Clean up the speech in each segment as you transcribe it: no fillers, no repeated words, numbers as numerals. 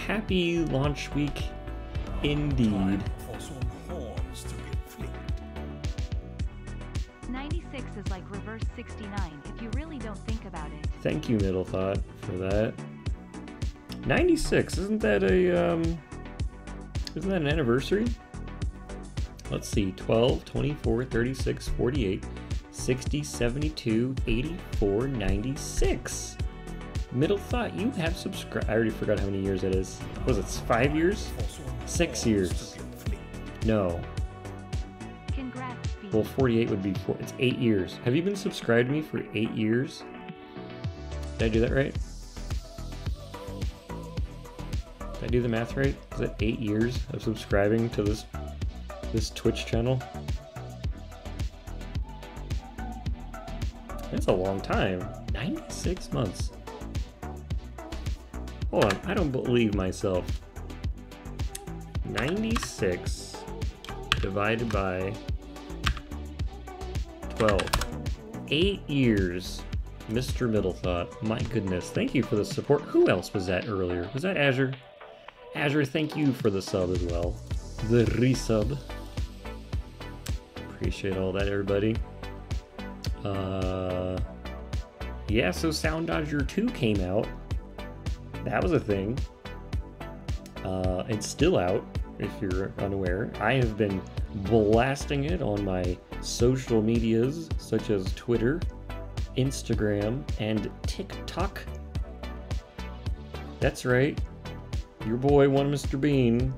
Happy launch week indeed. For some horns to get flicked. 96 is like reverse 69 if you really don't think about it. Thank you, Middle Thought, for that. 96, isn't that an anniversary? Let's see, 12, 24, 36, 48, 60, 72, 84, 96. Middle Thought, you have subscribed. I already forgot how many years it is. Was it 5 years? 6 years. No. Congrats, Steve. Well, 48 would be 4. It's 8 years. Have you been subscribed to me for 8 years? Did I do that right? Did I do the math right? Is that 8 years of subscribing to this Twitch channel? That's a long time. 96 months. Hold on, I don't believe myself. 96 divided by 12. 8 years. Mr. Middle Thought. My goodness, thank you for the support. Who else was that earlier? Was that Azure? Azure, thank you for the sub as well. The resub. Appreciate all that, everybody. Yeah, so Soundodger 2 came out. That was a thing. It's still out, if you're unaware. I have been blasting it on my social medias, such as Twitter, Instagram, and TikTok. That's right. Your boy, One Mr. Bean,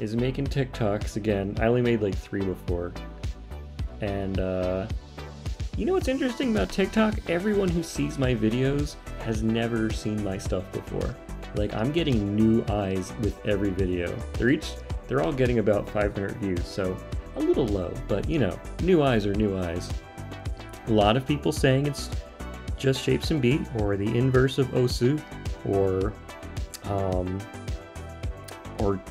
is making TikToks again. I only made like 3 before. And, you know what's interesting about TikTok? Everyone who sees my videos has never seen my stuff before. Like, I'm getting new eyes with every video. They're all getting about 500 views, so a little low, but you know, new eyes are new eyes. A lot of people saying it's just Shapes and Beat, or the inverse of Osu, or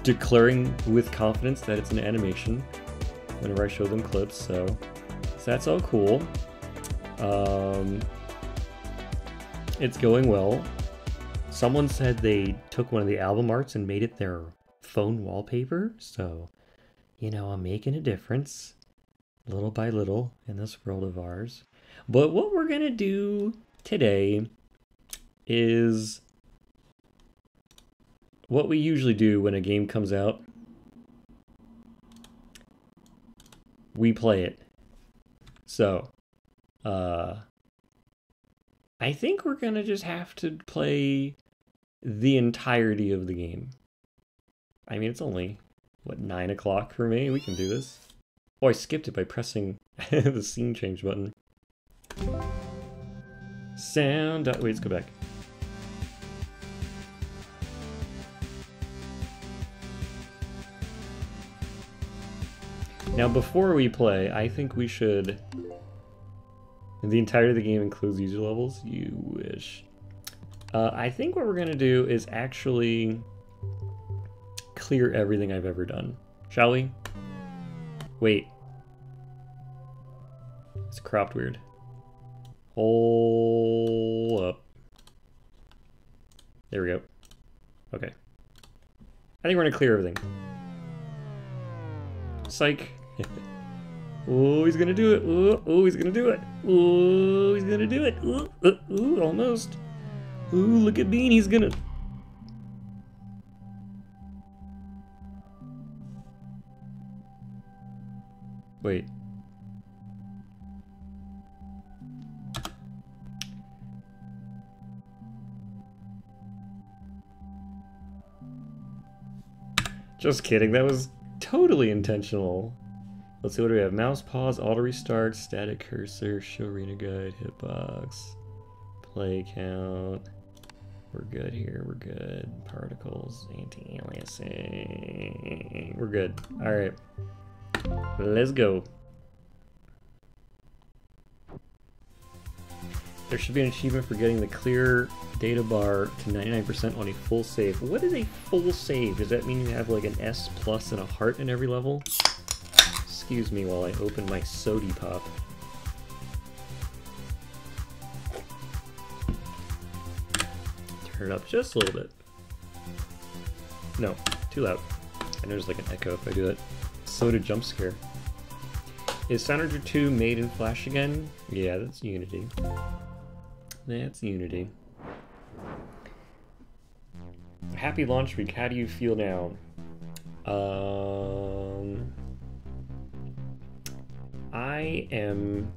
declaring with confidence that it's an animation whenever I show them clips, so that's all cool. It's going well. Someone said they took one of the album arts and made it their phone wallpaper, so, you know, I'm making a difference, little by little, in this world of ours. But what we're gonna do today is what we usually do when a game comes out. We play it. So, I think we're gonna just have to play the entirety of the game. I mean, it's only, what, 9 o'clock for me? We can do this. Oh, I skipped it by pressing the scene change button. Wait, let's go back. Now, before we play, I think we should... The entirety of the game includes user levels? You wish. I think what we're going to do is actually clear everything I've ever done. Shall we? Wait. It's cropped weird. Hold up. There we go. Okay. I think we're going to clear everything. Psych. Oh, he's gonna do it. Oh, he's gonna do it. Oh, he's gonna do it. Ooh, almost. Ooh, look at Bean. He's gonna... Wait. Just kidding. That was totally intentional. Let's see, what do we have? Mouse pause, auto restart, static cursor, show arena guide, hitbox, play count. We're good here, we're good. Particles, anti-aliasing. We're good. Alright. Let's go. There should be an achievement for getting the clear data bar to 99% on a full save. What is a full save? Does that mean you have like an S plus and a heart in every level? Excuse me while I open my sody pop. Turn it up just a little bit. No, too loud. I know there's like an echo if I do that. So did jump scare. Is Soundodger 2 made in Flash again? Yeah, that's Unity. That's Unity. Happy launch week. How do you feel now? I am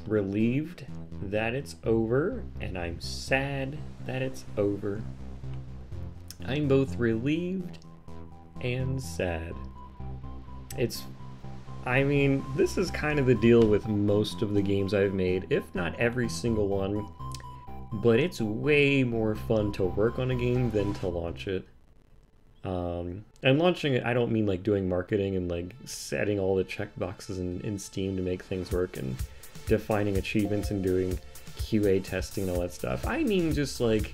relieved that it's over, and I'm sad that it's over. I'm both relieved and sad. I mean, this is kind of the deal with most of the games I've made, if not every single one, but it's way more fun to work on a game than to launch it. And launching it, I don't mean like doing marketing and like setting all the checkboxes in Steam to make things work and defining achievements and doing QA testing and all that stuff. I mean just like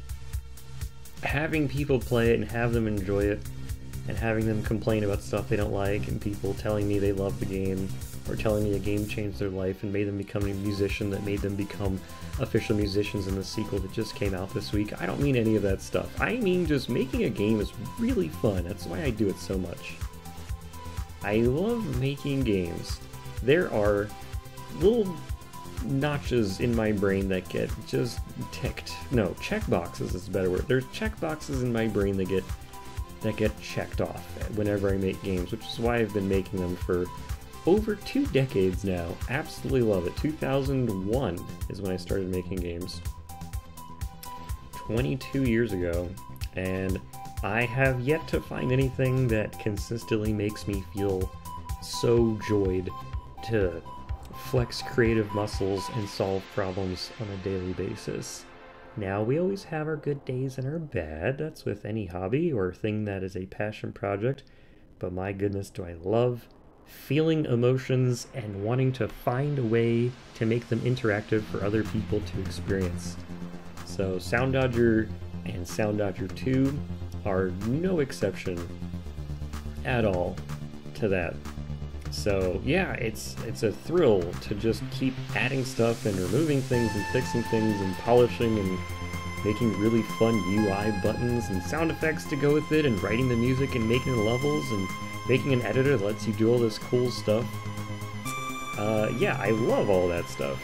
having people play it and have them enjoy it, and having them complain about stuff they don't like, and people telling me they love the game, or telling me a game changed their life and made them become a musician that made them become official musicians in the sequel that just came out this week. I don't mean any of that stuff. I mean just making a game is really fun. That's why I do it so much. I love making games. There are little notches in my brain that get just ticked. No, checkboxes is a better word. There's checkboxes in my brain that get checked off whenever I make games, which is why I've been making them for over 2 decades now. Absolutely love it. 2001 is when I started making games. 22 years ago, and I have yet to find anything that consistently makes me feel so joyed to flex creative muscles and solve problems on a daily basis. Now, we always have our good days and our bad. That's with any hobby or thing that is a passion project. But my goodness, do I love feeling emotions and wanting to find a way to make them interactive for other people to experience. So Soundodger and Soundodger 2 are no exception at all to that. So yeah, it's a thrill to just keep adding stuff and removing things and fixing things and polishing and making really fun UI buttons and sound effects to go with it, and writing the music and making the levels and making an editor that lets you do all this cool stuff. Yeah, I love all that stuff.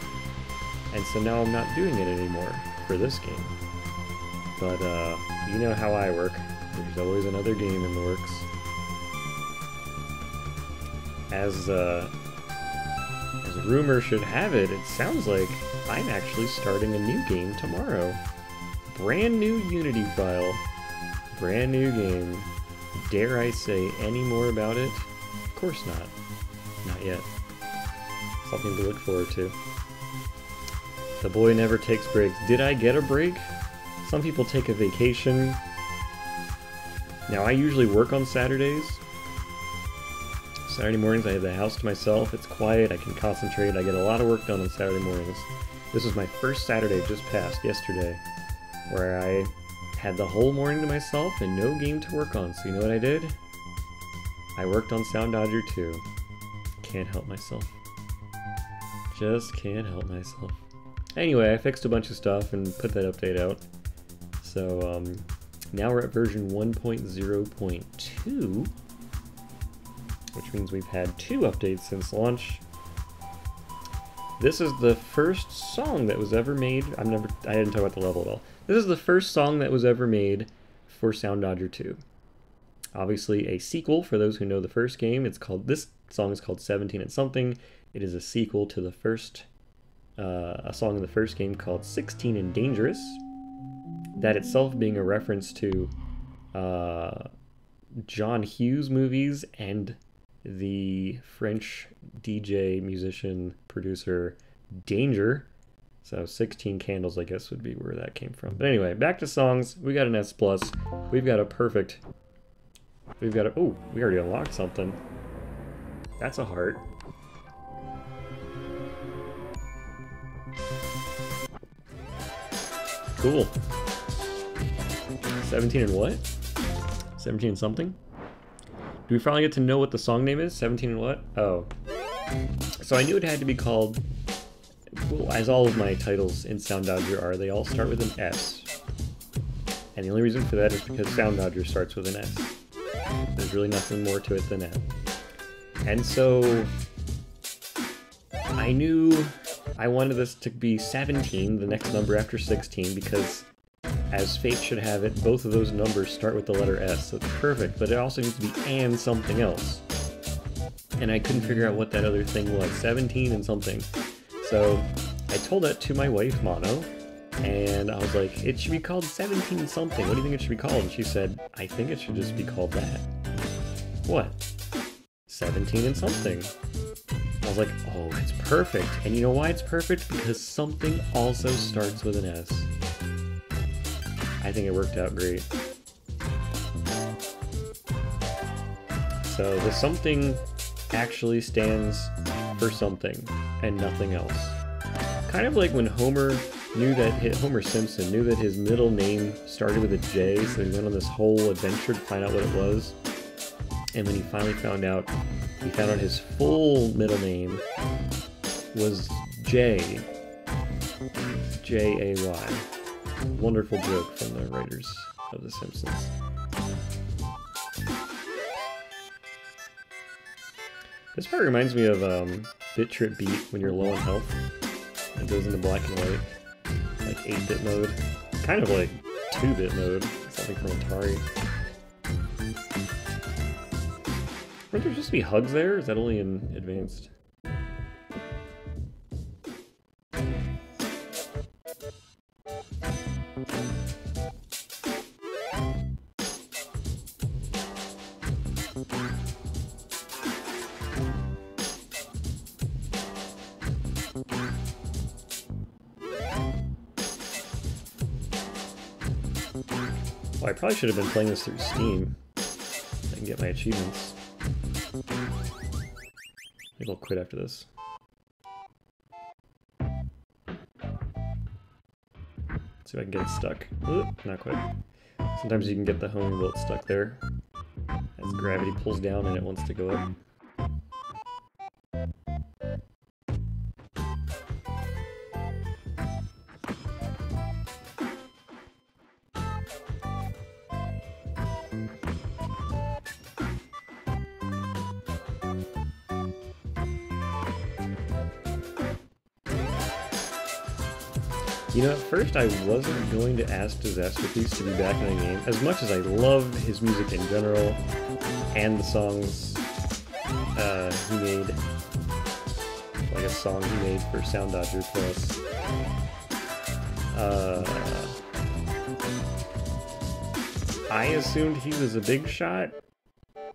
And so now I'm not doing it anymore for this game. But you know how I work. There's always another game in the works. As rumor should have it, it sounds like I'm actually starting a new game tomorrow. Brand new Unity file. Brand new game. Dare I say any more about it? Of course not. Not yet. Something to look forward to. The boy never takes breaks. Did I get a break? Some people take a vacation. Now, I usually work on Saturdays. Saturday mornings I have the house to myself, it's quiet, I can concentrate, I get a lot of work done on Saturday mornings. This was my first Saturday just passed, yesterday, where I had the whole morning to myself and no game to work on. So you know what I did? I worked on Soundodger 2. Can't help myself. Just can't help myself. Anyway, I fixed a bunch of stuff and put that update out. So now we're at version 1.0.2. which means we've had 2 updates since launch. This is the first song that was ever made. I didn't talk about the level at all. This is the first song that was ever made for Soundodger 2. Obviously a sequel for those who know the first game. This song is called 17 and Something. It is a sequel to the first, a song in the first game called 16 and Dangerous. That itself being a reference to John Hughes movies and the French DJ, musician, producer Danger. So 16 Candles, I guess, would be where that came from. But anyway, back to songs. We got an S+. We've got a perfect... Oh, we already unlocked something. That's a heart. Cool. 17 and what? 17 and something? Do we finally get to know what the song name is? 17 and what? Oh. So I knew it had to be called, well, as all of my titles in Soundodger are, they all start with an S. And the only reason for that is because Soundodger starts with an S. There's really nothing more to it than that. And so I knew I wanted this to be 17, the next number after 16, because as fate should have it, both of those numbers start with the letter S, so it's perfect, but it also needs to be and something else. And I couldn't figure out what that other thing was, 17 and something. So I told that to my wife, Mono, and I was like, it should be called 17 and something. What do you think it should be called? And she said, I think it should just be called that. What? 17 and something. I was like, oh, it's perfect. And you know why it's perfect? Because something also starts with an S. I think it worked out great. So the something actually stands for something and nothing else. Kind of like when Homer Simpson knew that his middle name started with a J, so he went on this whole adventure to find out what it was. And when he finally found out his full middle name was J. J-A-Y. Wonderful joke from the writers of The Simpsons. This part reminds me of Bit Trip Beat when you're low on health. It goes into black and white, like 8-bit mode. Kind of like 2-bit mode, something from Atari. Weren't there supposed to be hugs there? Or is that only in advanced? Well, I probably should have been playing this through Steam. I can get my achievements. Maybe I'll quit after this. See if I can get it stuck. Oop, not quite. Sometimes you can get the homing bolt stuck there as gravity pulls down and it wants to go up. You know, at first I wasn't going to ask Disasterpiece to be back in the game, as much as I love his music in general, and the songs he made, like a song he made for Soundodger Plus. I assumed he was a big shot,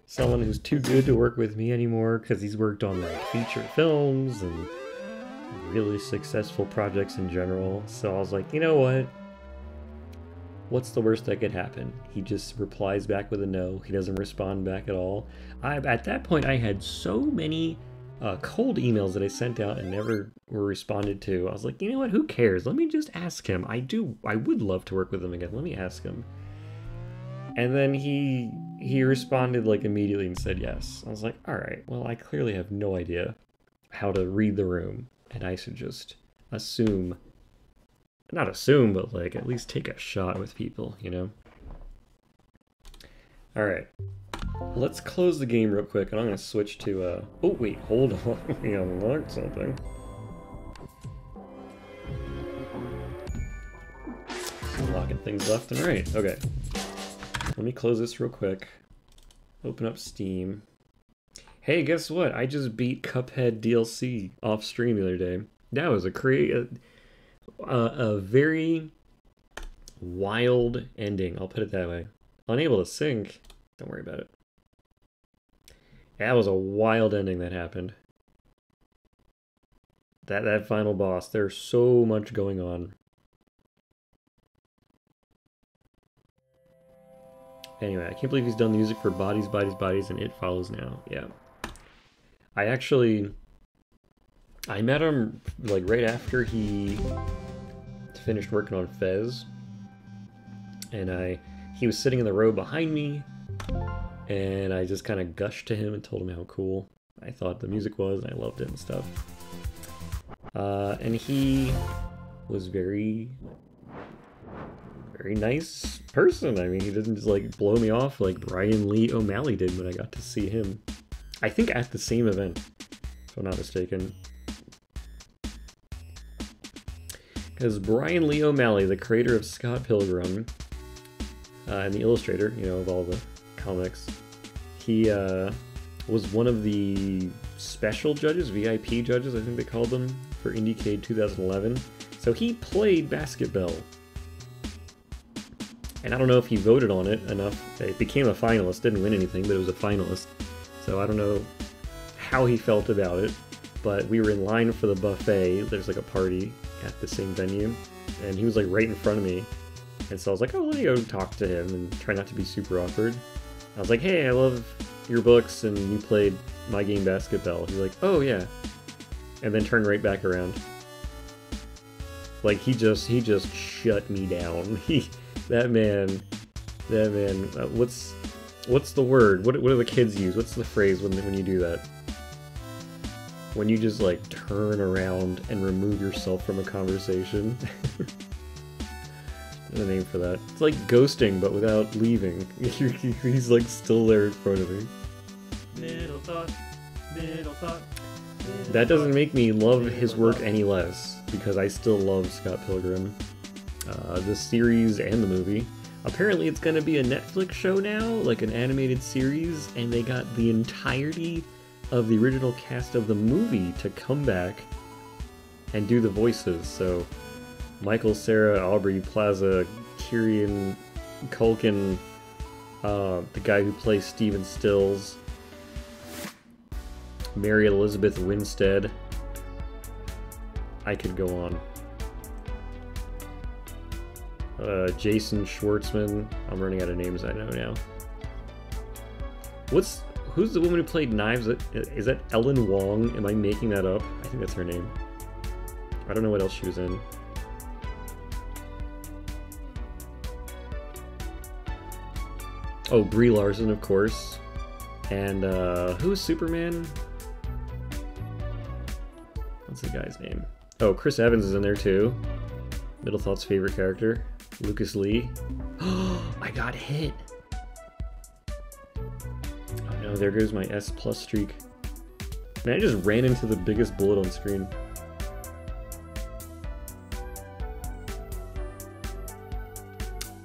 someone who's too good to work with me anymore, because he's worked on like feature films and really successful projects in general. So I was like, you know what? What's the worst that could happen? He just replies back with a no. He doesn't respond back at all. At that point, I had so many cold emails that I sent out and never were responded to. I was like, you know what? Who cares? Let me just ask him. I would love to work with him again. Let me ask him. And then he responded like immediately and said yes. I was like, all right. Well, I clearly have no idea how to read the room. And I should just assume, not assume, but like at least take a shot with people, you know? Alright, let's close the game real quick, and I'm going to switch to, oh wait, hold on, we unlocked something. Just unlocking things left and right, okay. Let me close this real quick, open up Steam. Hey, guess what? I just beat Cuphead DLC off stream the other day. That was a very wild ending. I'll put it that way. Unable to sync. Don't worry about it. That was a wild ending that happened. That final boss. There's so much going on. Anyway, I can't believe he's done the music for Bodies, Bodies, Bodies, and It Follows Now. Yeah. I met him like right after he finished working on Fez, and he was sitting in the row behind me, and I just kind of gushed to him and told him how cool I thought the music was, and I loved it and stuff. And he was very very nice person. I mean, he didn't just like blow me off like Brian Lee O'Malley did when I got to see him. I think at the same event, if I'm not mistaken. Because Brian Lee O'Malley, the creator of Scott Pilgrim, and the illustrator, you know, of all the comics, he was one of the special judges, VIP judges, I think they called them, for IndieCade 2011. So he played basketball. And I don't know if he voted on it enough. It became a finalist, didn't win anything, but it was a finalist. So I don't know how he felt about it, but we were in line for the buffet. There's like a party at the same venue, and he was like right in front of me. And so I was like, oh, let me go talk to him and try not to be super awkward. I was like, hey, I love your books, and you played my game basketball. He's like, oh yeah. And then turned right back around. Like, he just shut me down. That man, what's the word? What do the kids use? What's the phrase when you do that? When you just like turn around and remove yourself from a conversation. There's a name for that. It's like ghosting, but without leaving. He's like still there in front of me. Middle thought, middle thought. That doesn't make me love his work any less, because I still love Scott Pilgrim. The series and the movie. Apparently it's gonna be a Netflix show now, like an animated series, and they got the entirety of the original cast of the movie to come back and do the voices. So Michael Cera, Aubrey Plaza, Kieran Culkin, the guy who plays Steven Stills, Mary Elizabeth Winstead. I could go on. Jason Schwartzman. I'm running out of names I know now. Who's the woman who played Knives? Is that Ellen Wong? Am I making that up? I think that's her name. I don't know what else she was in. Oh, Brie Larson, of course. And who's Superman? What's the guy's name? Oh, Chris Evans is in there too. Middle Thought's favorite character, Lucas Lee. Oh, I got hit. Oh no, there goes my S+ streak. Man, I just ran into the biggest bullet on screen.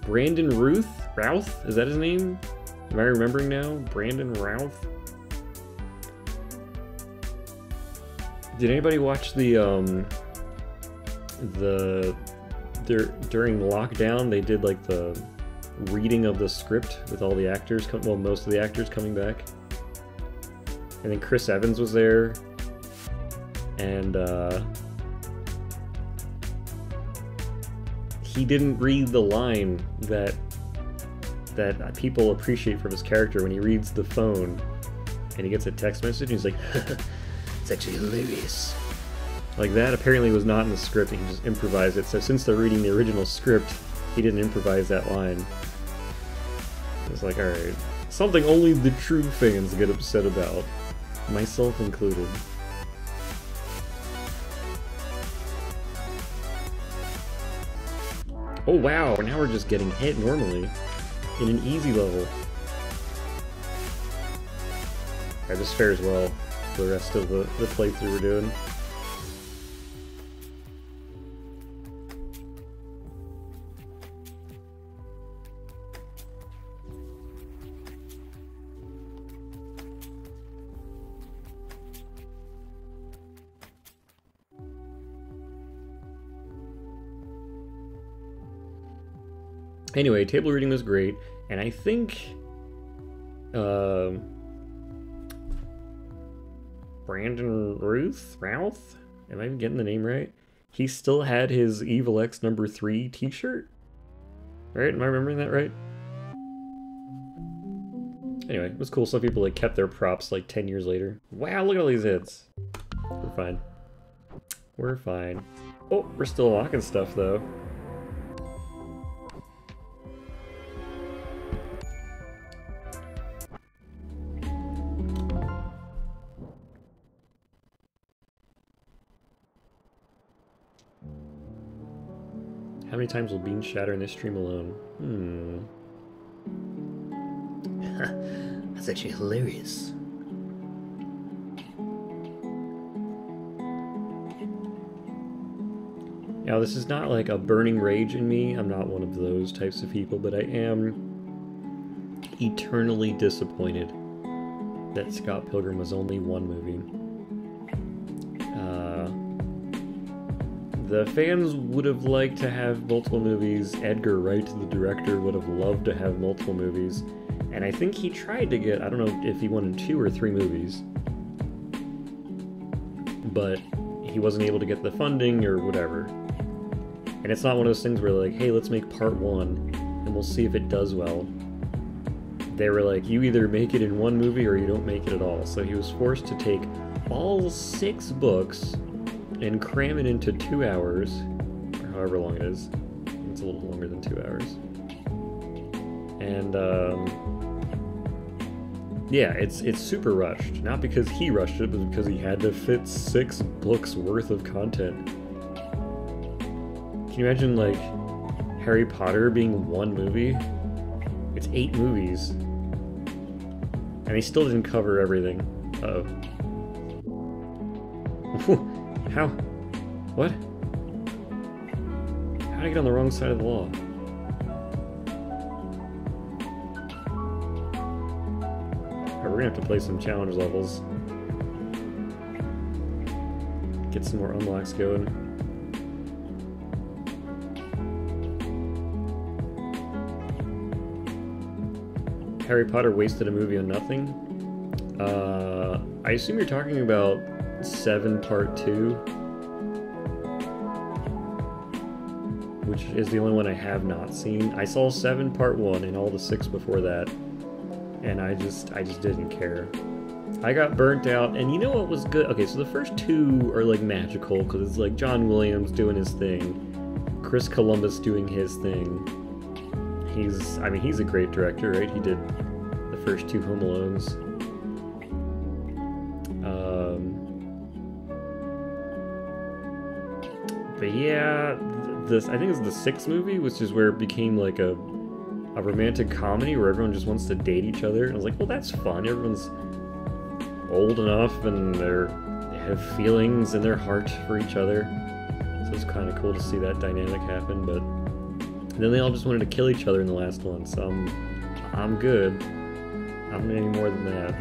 Brandon Routh? Is that his name? Am I remembering now? Brandon Routh? Did anybody watch during lockdown, they did like the reading of the script with all the actors, well, most of the actors coming back. And then Chris Evans was there, and he didn't read the line that people appreciate from his character when he reads the phone and he gets a text message and he's like, it's actually hilarious. Like, that apparently was not in the script, and he just improvised it. So since they're reading the original script, he didn't improvise that line. It's like, alright, something only the true fans get upset about, myself included. Oh wow, now we're just getting hit normally, in an easy level. Alright, this fares well for the rest of the playthrough we're doing. Anyway, table reading was great, and I think Brandon Routh? Am I even getting the name right? He still had his Evil X #3 t-shirt? Right? Am I remembering that right? Anyway, it was cool. Some people like kept their props like 10 years later. Wow, look at all these hits. We're fine. We're fine. Oh, we're still locking stuff though. How many times will beans shatter in this stream alone? That's actually hilarious. Now, this is not like a burning rage in me. I'm not one of those types of people, but I am eternally disappointed that Scott Pilgrim was only one movie. The fans would have liked to have multiple movies. Edgar Wright, the director, would have loved to have multiple movies. And I think he tried to get, I don't know if he wanted 2 or 3 movies. But he wasn't able to get the funding or whatever. And it's not one of those things where like, hey, let's make part 1 and we'll see if it does well. They were like, you either make it in one movie or you don't make it at all. So he was forced to take all 6 books and cram it into 2 hours, or however long it is. It's a little longer than 2 hours. And, yeah, it's super rushed. Not because he rushed it, but because he had to fit 6 books worth of content. Can you imagine, like, Harry Potter being one movie? It's 8 movies. And he still didn't cover everything. Uh-oh. How? What? How did I get on the wrong side of the law? Alright, we're gonna have to play some challenge levels. Get some more unlocks going. Harry Potter wasted a movie on nothing? I assume you're talking about 7 Part 2, which is the only one I have not seen. I saw 7 Part 1 and all the 6 before that, and I just didn't care. I got burnt out, and you know what was good? Okay, so the first 2 are like magical, because it's like John Williams doing his thing, Chris Columbus doing his thing. He's a great director, right? He did the first 2 Home Alones. But yeah, I think it's the 6th movie, which is where it became like a romantic comedy where everyone just wants to date each other. And I was like, well, that's fun. Everyone's old enough and they have feelings in their heart for each other. So it's kind of cool to see that dynamic happen. But then they all just wanted to kill each other in the last one. So I'm good. I don't need any more than that.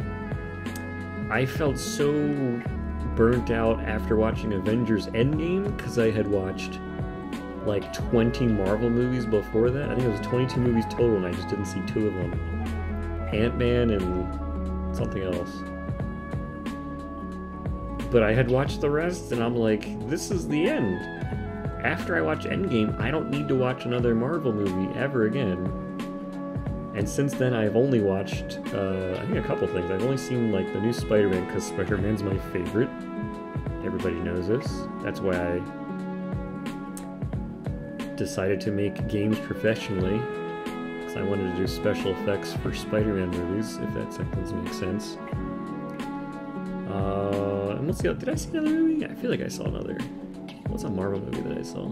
I felt so burnt out after watching Avengers Endgame because I had watched like 20 Marvel movies before that. I think it was 22 movies total and I just didn't see 2 of them. Ant-Man and something else. But I had watched the rest and I'm like, this is the end. After I watch Endgame, I don't need to watch another Marvel movie ever again. And since then, I've only watched, I think a couple things. I've only seen, like, the new Spider-Man, because Spider-Man's my favorite. Everybody knows this. That's why I decided to make games professionally, because I wanted to do special effects for Spider-Man movies, if that sentence makes sense. And let's see, did I see another movie? I feel like I saw another. What's a Marvel movie that I saw?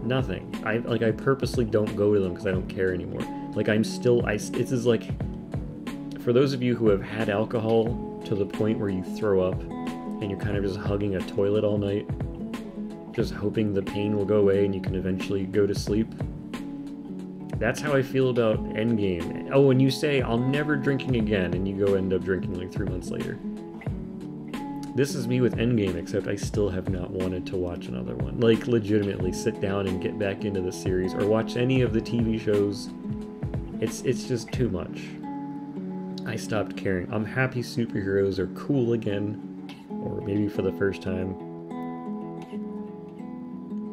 Nothing. I purposely don't go to them because I don't care anymore. Like, it's just like, for those of you who have had alcohol to the point where you throw up and you're kind of just hugging a toilet all night, just hoping the pain will go away and you can eventually go to sleep. That's how I feel about Endgame. Oh, and you say, I'll never drinking again, and you go end up drinking like 3 months later. This is me with Endgame, except I still have not wanted to watch another one. Like, legitimately sit down and get back into the series, or watch any of the TV shows. It's just too much. I stopped caring. I'm happy superheroes are cool again, or maybe for the first time.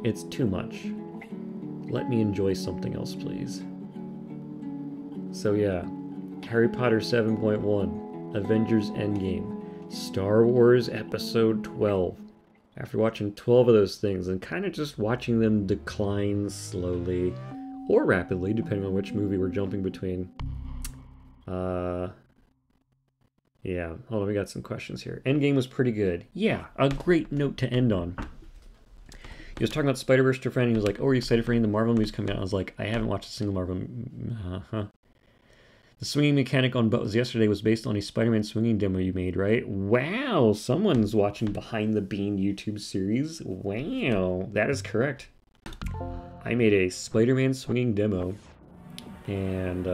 It's too much. Let me enjoy something else, please. So yeah, Harry Potter 7.1, Avengers Endgame, Star Wars Episode 12. After watching 12 of those things and kind of just watching them decline slowly or rapidly, depending on which movie we're jumping between. Yeah, hold on, we got some questions here. Endgame was pretty good. Yeah, a great note to end on. He was talking about Spider-Verse to a friend. He was like, "Oh, are you excited for any of the Marvel movies coming out?" I was like, "I haven't watched a single Marvel." The swinging mechanic on Buzz yesterday was based on a Spider-Man swinging demo you made, right? Wow, someone's watching Behind the Bean YouTube series. Wow, that is correct. I made a Spider-Man swinging demo, and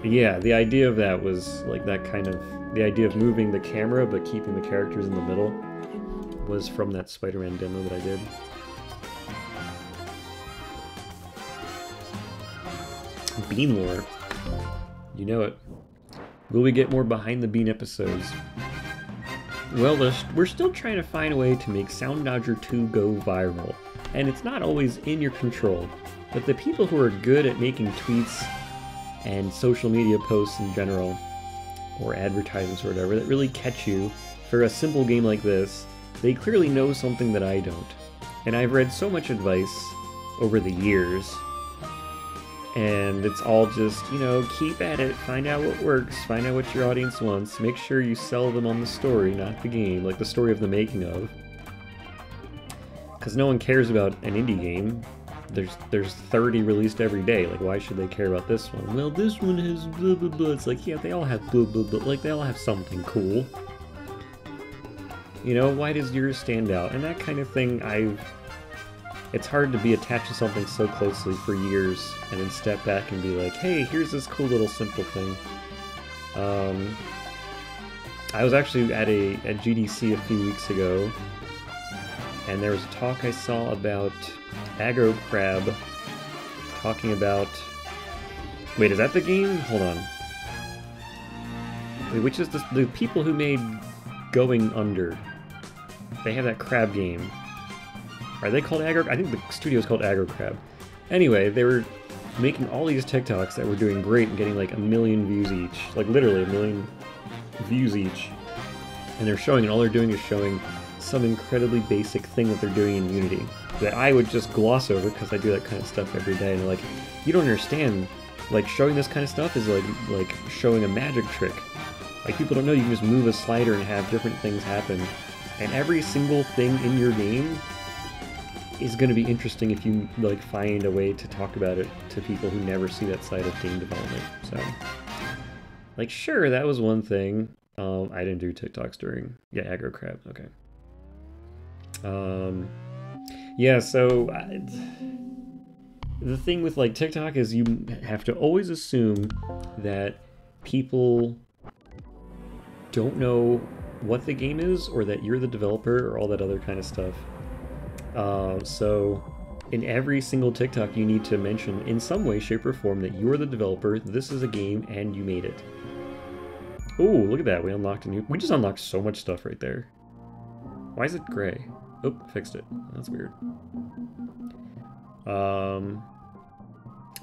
yeah, the idea of that was like that kind of, the idea of moving the camera but keeping the characters in the middle was from that Spider-Man demo that I did. Bean lore. You know it. Will we get more Behind the Bean episodes? Well, we're still trying to find a way to make Soundodger 2 go viral, and it's not always in your control, but the people who are good at making tweets and social media posts in general, or advertisements or whatever, that really catch you for a simple game like this, they clearly know something that I don't. And I've read so much advice over the years, and it's all just, you know, keep at it, find out what works, find out what your audience wants, make sure you sell them on the story, not the game, like the story of the making of. Because no one cares about an indie game. There's 30 released every day, like why should they care about this one? Well, this one has blah blah blah. It's like, yeah, they all have blah blah blah, like they all have something cool. You know, why does yours stand out? And that kind of thing, it's hard to be attached to something so closely for years and then step back and be like, hey, here's this cool little simple thing. I was actually at GDC a few weeks ago, and there was a talk I saw about Aggro Crab talking about... Wait, is that the game? Hold on. Wait, which is the people who made Going Under? They have that crab game. Are they called Aggro? I think the studio's called Aggro Crab. Anyway, they were making all these TikToks that were doing great and getting like 1 million views each. Like literally 1 million views each. And they're showing, and all they're doing is showing some incredibly basic thing that they're doing in Unity that I would just gloss over because I do that kind of stuff every day. And they're like, you don't understand. Like showing this kind of stuff is like showing a magic trick. Like people don't know you can just move a slider and have different things happen. And every single thing in your game is going to be interesting if you like find a way to talk about it to people who never see that side of game development. So, like, sure, that was one thing. I didn't do TikToks during Aggro Crab. Okay. Yeah. So the thing with like TikTok is you have to always assume that people don't know what the game is, or that you're the developer, or all that other kind of stuff. So in every single TikTok you need to mention in some way, shape, or form that you're the developer, this is a game, and you made it. Ooh, look at that, we just unlocked so much stuff right there. Why is it gray? Oh, fixed it. That's weird. Oh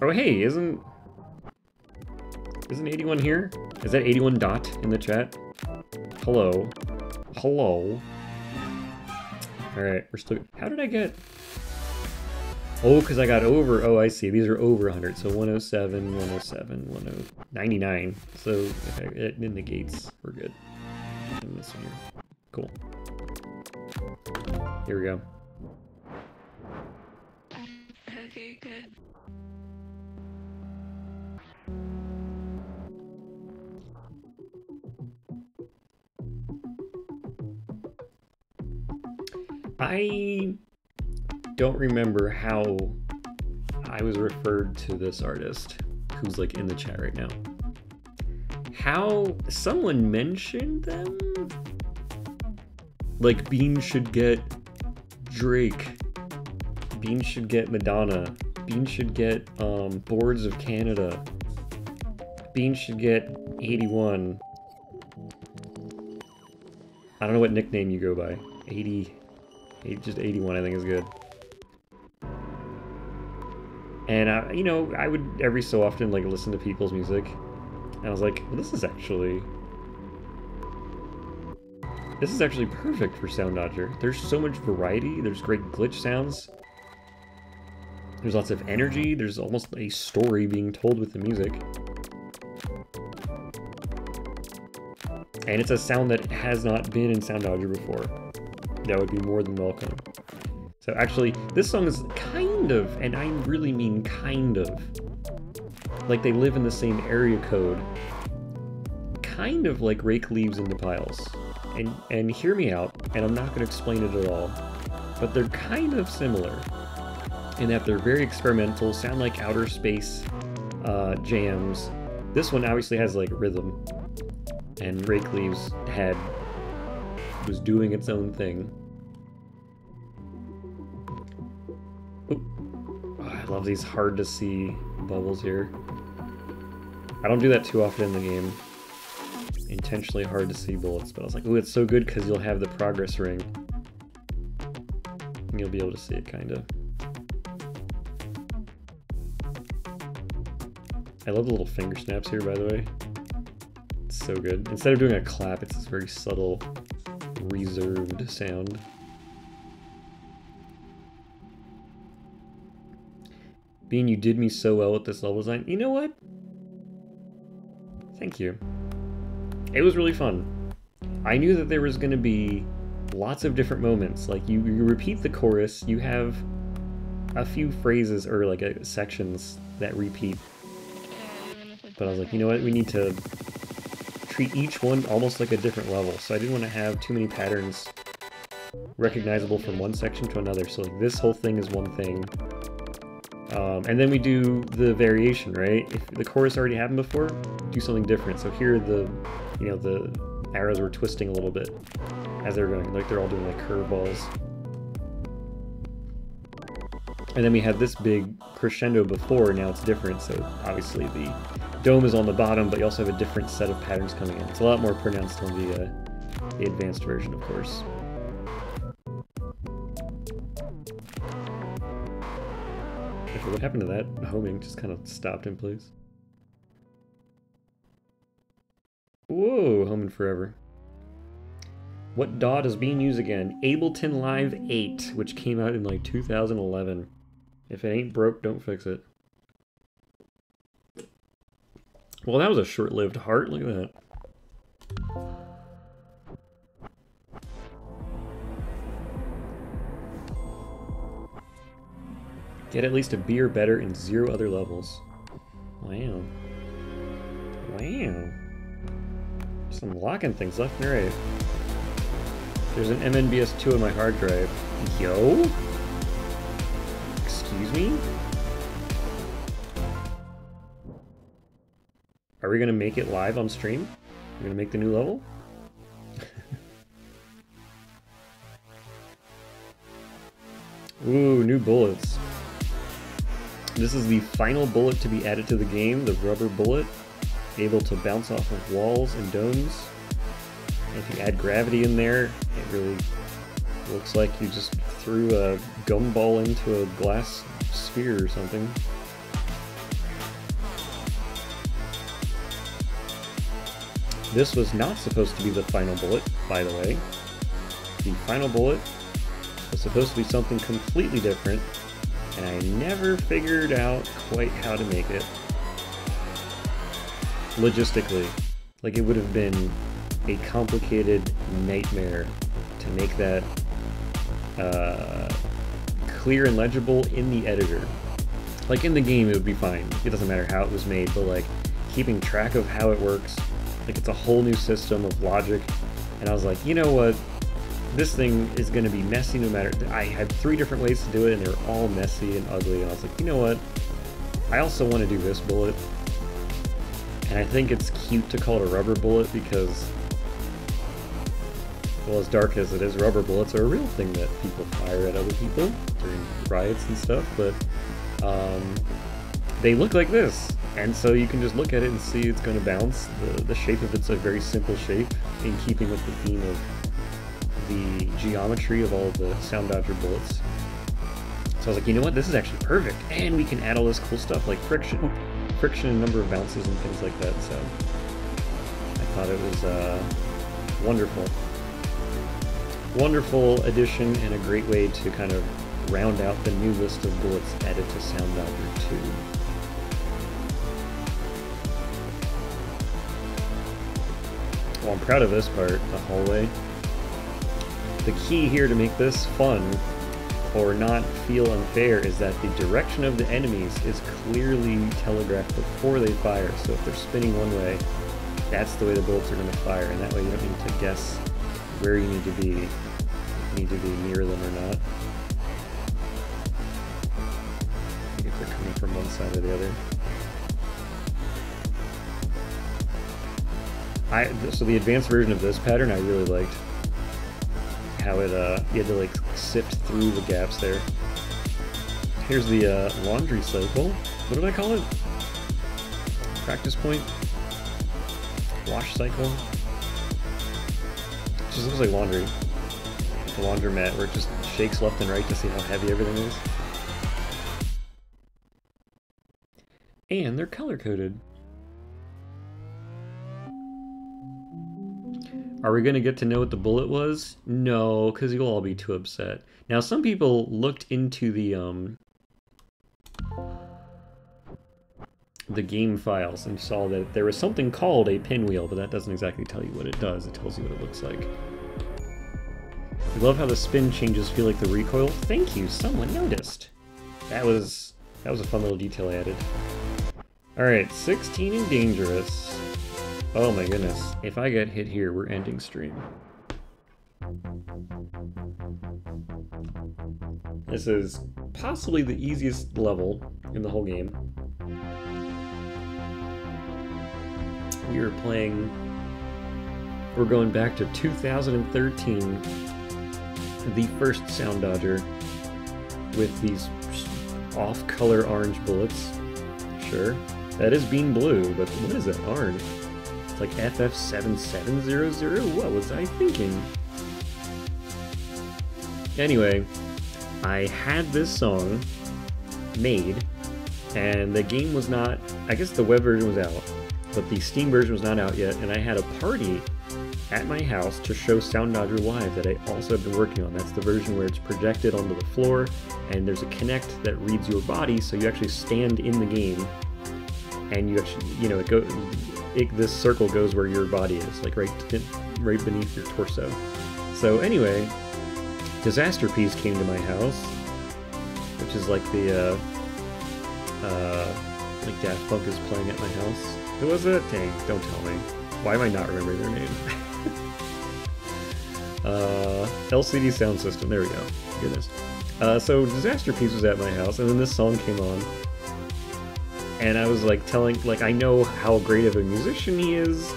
hey, isn't 81 here? Is that 81 dot in the chat? Hello. Hello. Alright, we're still... How did I get... Oh, because I got over... Oh, I see. These are over 100. So 107, 107, 99. So it negates. We're good. And this one here. Cool. Here we go. Okay, good. I don't remember how I was referred to this artist who's like in the chat right now. How someone mentioned them? Like Bean should get Drake. Bean should get Madonna. Bean should get Boards of Canada. Bean should get 81. I don't know what nickname you go by. 80. Just 81 I think is good. And you know, I would every so often like listen to people's music, and I was like, well, this is actually perfect for Soundodger. There's so much variety, there's great glitch sounds, there's lots of energy, there's almost a story being told with the music. And it's a sound that has not been in Soundodger before. That would be more than welcome. So actually, this song is kind of, and I really mean kind of, like they live in the same area code. Kind of like Rake Leaves into Piles. And hear me out, and I'm not going to explain it at all, but they're kind of similar in that they're very experimental, sound like outer space jams. This one obviously has like rhythm, and Rake Leaves was doing its own thing. Ooh. Oh, I love these hard to see bubbles here. I don't do that too often in the game. Intentionally hard to see bullets, but I was like, ooh, it's so good because you'll have the progress ring. And you'll be able to see it, kind of. I love the little finger snaps here, by the way. It's so good. Instead of doing a clap, it's this very subtle, reserved sound. Bean, you did me so well with this level design. You know what? Thank you. It was really fun. I knew that there was going to be lots of different moments. Like, you repeat the chorus, you have a few phrases or like sections that repeat. But I was like, you know what, we need to treat each one almost like a different level. So I didn't want to have too many patterns recognizable from one section to another. So like this whole thing is one thing. And then we do the variation, right? If the chorus already happened before, do something different. So here the arrows were twisting a little bit as they're going, like they're all doing like curveballs. And then we had this big crescendo before, now it's different, so obviously the dome is on the bottom, but you also have a different set of patterns coming in. It's a lot more pronounced on the advanced version, of course. Okay, what happened to that homing? Just kind of stopped in place. Whoa, homing forever. What DAW does Bean use again? Ableton Live 8, which came out in like 2011. If it ain't broke, don't fix it. Well, that was a short-lived heart. Look at that. Get at least a B or better in 0 other levels. Wow. Wow. Just unlocking things left and right. There's an MNBS2 on my hard drive. Yo? Excuse me? Are we gonna make it live on stream? We're gonna make the new level? Ooh, new bullets. This is the final bullet to be added to the game, the rubber bullet. Able to bounce off of walls and domes. And if you add gravity in there, it really looks like you just threw a gumball into a glass sphere or something. This was not supposed to be the final bullet, by the way. The final bullet was supposed to be something completely different, and I never figured out quite how to make it. Logistically. Like, it would have been a complicated nightmare to make that clear and legible in the editor. Like, in the game it would be fine. It doesn't matter how it was made, but like, keeping track of how it works, like it's a whole new system of logic, and I was like, you know what? This thing is going to be messy no matter... I had 3 different ways to do it, and they were all messy and ugly, and I was like, you know what? I also want to do this bullet. And I think it's cute to call it a rubber bullet because, well, as dark as it is, rubber bullets are a real thing that people fire at other people during riots and stuff, but they look like this. And so you can just look at it and see it's going to bounce. The shape of it's a very simple shape in keeping with the theme of the geometry of all of the Soundodger bullets. So I was like, you know what, this is actually perfect. And we can add all this cool stuff like friction and number of bounces and things like that, so I thought it was wonderful. Wonderful addition and a great way to kind of round out the new list of bullets added to Soundodger 2. Well, I'm proud of this part, the hallway. The key here to make this fun, or not feel unfair, is that the direction of the enemies is clearly telegraphed before they fire. So if they're spinning one way, that's the way the bullets are going to fire, and that way you don't need to guess where you need to be. You need to be near them or not. If they're coming from one side or the other. So the advanced version of this pattern I really liked. How it, you had to like sift through the gaps there. Here's the laundry cycle. What did I call it? Practice point? Wash cycle? It just looks like laundry. The laundromat where it just shakes left and right to see how heavy everything is. And they're color-coded. Are we going to get to know what the bullet was? No, because you'll all be too upset. Now, some people looked into the game files and saw that there was something called a pinwheel, but that doesn't exactly tell you what it does. It tells you what it looks like. I love how the spin changes feel like the recoil. Thank you, someone noticed. That was a fun little detail I added. Alright, 16 and dangerous. Oh my goodness. If I get hit here, we're ending stream. This is possibly the easiest level in the whole game. We're going back to 2013, the first Soundodger, with these off-color orange bullets. Sure, that is being blue, but what is that orange? It's like FF7700? What was I thinking? Anyway, I had this song made, and the game was not... I guess the web version was out, but the Steam version was not out yet, and I had a party at my house to show Soundodger Live that I also have been working on. That's the version where it's projected onto the floor, and there's a Kinect that reads your body, so you actually stand in the game, and you actually, you know, this circle goes where your body is, like right beneath your torso. So anyway, Disaster Piece came to my house, which is like the, like Daft Punk is playing at my house. Who was it? Dang, don't tell me. Why am I not remembering their name? LCD Sound System, there we go. Goodness. So Disaster Piece was at my house, and then this song came on. And I was like I know how great of a musician he is,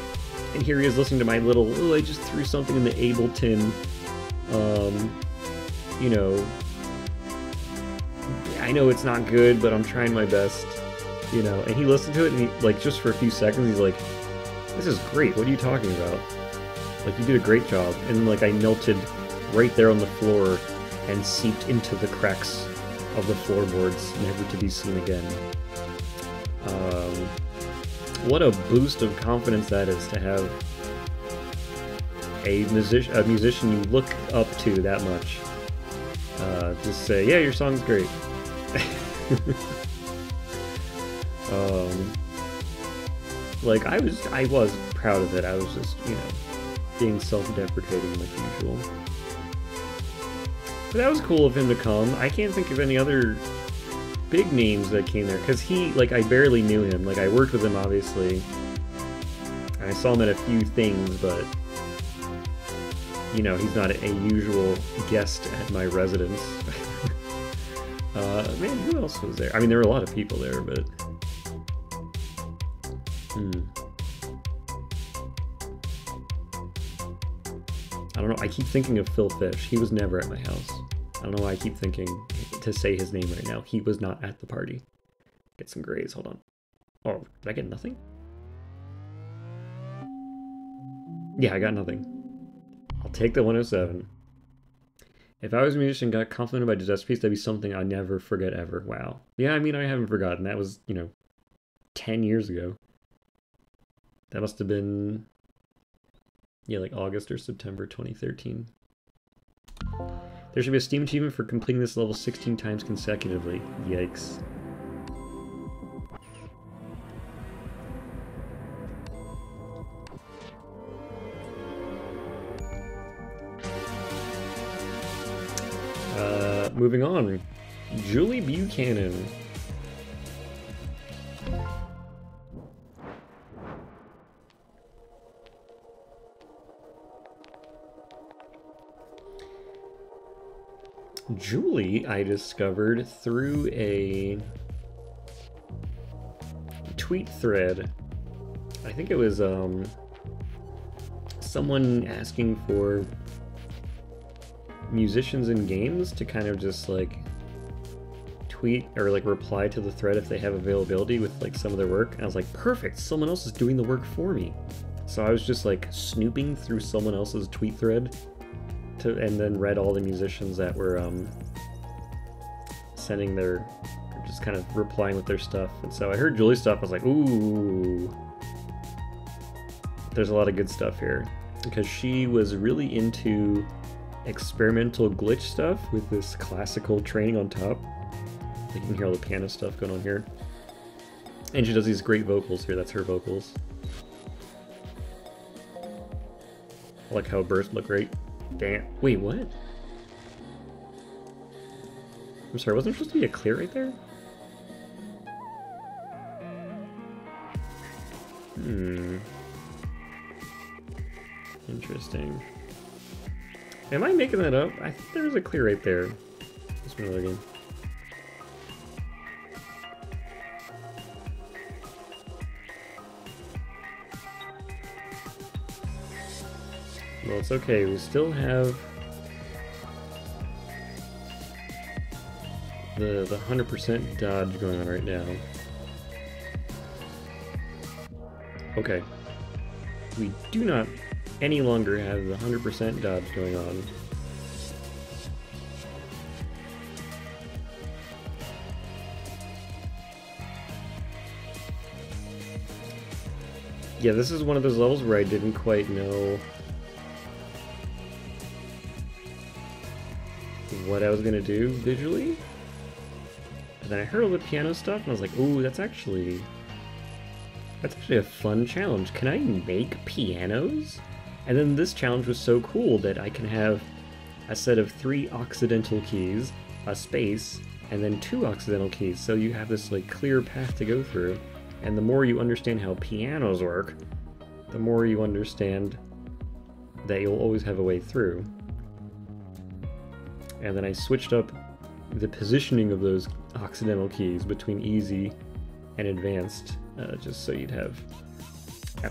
and here he is listening to my little, oh, I just threw something in the Ableton, you know, I know it's not good, but I'm trying my best, you know, and he listened to it, and he, like, just for a few seconds, he's like, this is great, what are you talking about? Like, you did a great job. And then, like, I melted right there on the floor and seeped into the cracks of the floorboards, never to be seen again. What a boost of confidence that is to have a musician you look up to that much. Just say, yeah, your song's great. Like, I was proud of it. I was just, you know, being self-deprecating like usual. But that was cool of him to come. I can't think of any other big names that came there, because he, like, I barely knew him. Like, I worked with him, obviously. I saw him at a few things, but, you know, he's not a usual guest at my residence. Man, who else was there? I mean, there were a lot of people there, but... I don't know, I keep thinking of Phil Fish. He was never at my house. I don't know why I keep thinking to say his name right now. He was not at the party. Get some grades, hold on. Oh, did I get nothing? Yeah, I got nothing. I'll take the 107. If I was a musician and got complimented by Disaster Piece, that'd be something I'd never forget ever. Wow. Yeah, I mean, I haven't forgotten. That was, you know, 10 years ago. That must have been, yeah, like August or September 2013. There should be a Steam achievement for completing this level 16 times consecutively. Yikes. moving on. Julie Buchanan. Julie, I discovered through a tweet thread. I think it was someone asking for musicians in games to kind of just like tweet or like reply to the thread if they have availability with like some of their work. And I was like, perfect, someone else is doing the work for me. So I was just like snooping through someone else's tweet thread and then read all the musicians that were sending their, just kind of replying with their stuff. And so I heard Julie's stuff, I was like, ooh, there's a lot of good stuff here. Because she was really into experimental glitch stuff with this classical training on top. You can hear all the piano stuff going on here. And she does these great vocals here, that's her vocals. I like how bursts look great. Damn. Wait, what? I'm sorry, wasn't there supposed to be a clear right there? Interesting. Am I making that up? I think there was a clear right there. Let's play another game. Well, it's okay. We still have the 100% dodge going on right now. Okay. We do not any longer have the 100% dodge going on. Yeah, this is one of those levels where I didn't quite know what I was gonna do visually. And then I heard all the piano stuff and I was like, ooh, that's actually a fun challenge. Can I make pianos? And then this challenge was so cool that I can have a set of 3 occidental keys, a space, and then 2 occidental keys. So you have this like clear path to go through. And the more you understand how pianos work, the more you understand that you'll always have a way through. And then I switched up the positioning of those occidental keys between easy and advanced, just so you'd have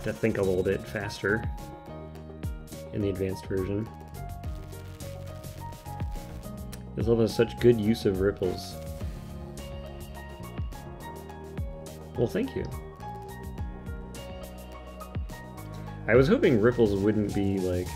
to think a little bit faster in the advanced version. This level has such good use of ripples. Well, thank you. I was hoping ripples wouldn't be like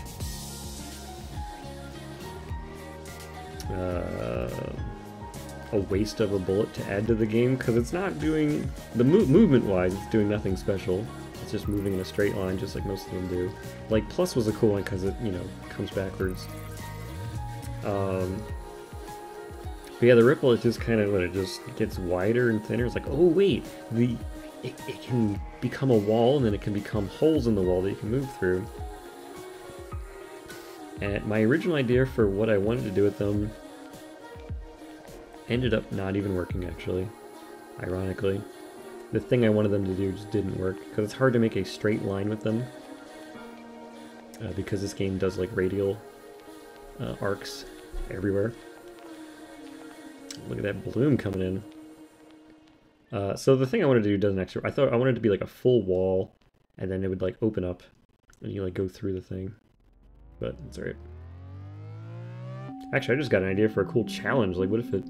a waste of a bullet to add to the game, because it's not doing, the movement-wise, it's doing nothing special. It's just moving in a straight line, just like most of them do. Like, plus was a cool one because it, you know, comes backwards. But yeah, the ripple is just kind of when it just gets wider and thinner. It's like, oh wait, it can become a wall, and then it can become holes in the wall that you can move through. And my original idea for what I wanted to do with them ended up not even working, actually, ironically. The thing I wanted them to do just didn't work, because it's hard to make a straight line with them, because this game does like radial arcs everywhere. Look at that bloom coming in. So the thing I wanted to do doesn't actually, I thought I wanted it to be like a full wall, and then it would like open up, and you like go through the thing. But it's alright. Actually, I just got an idea for a cool challenge. Like, what if it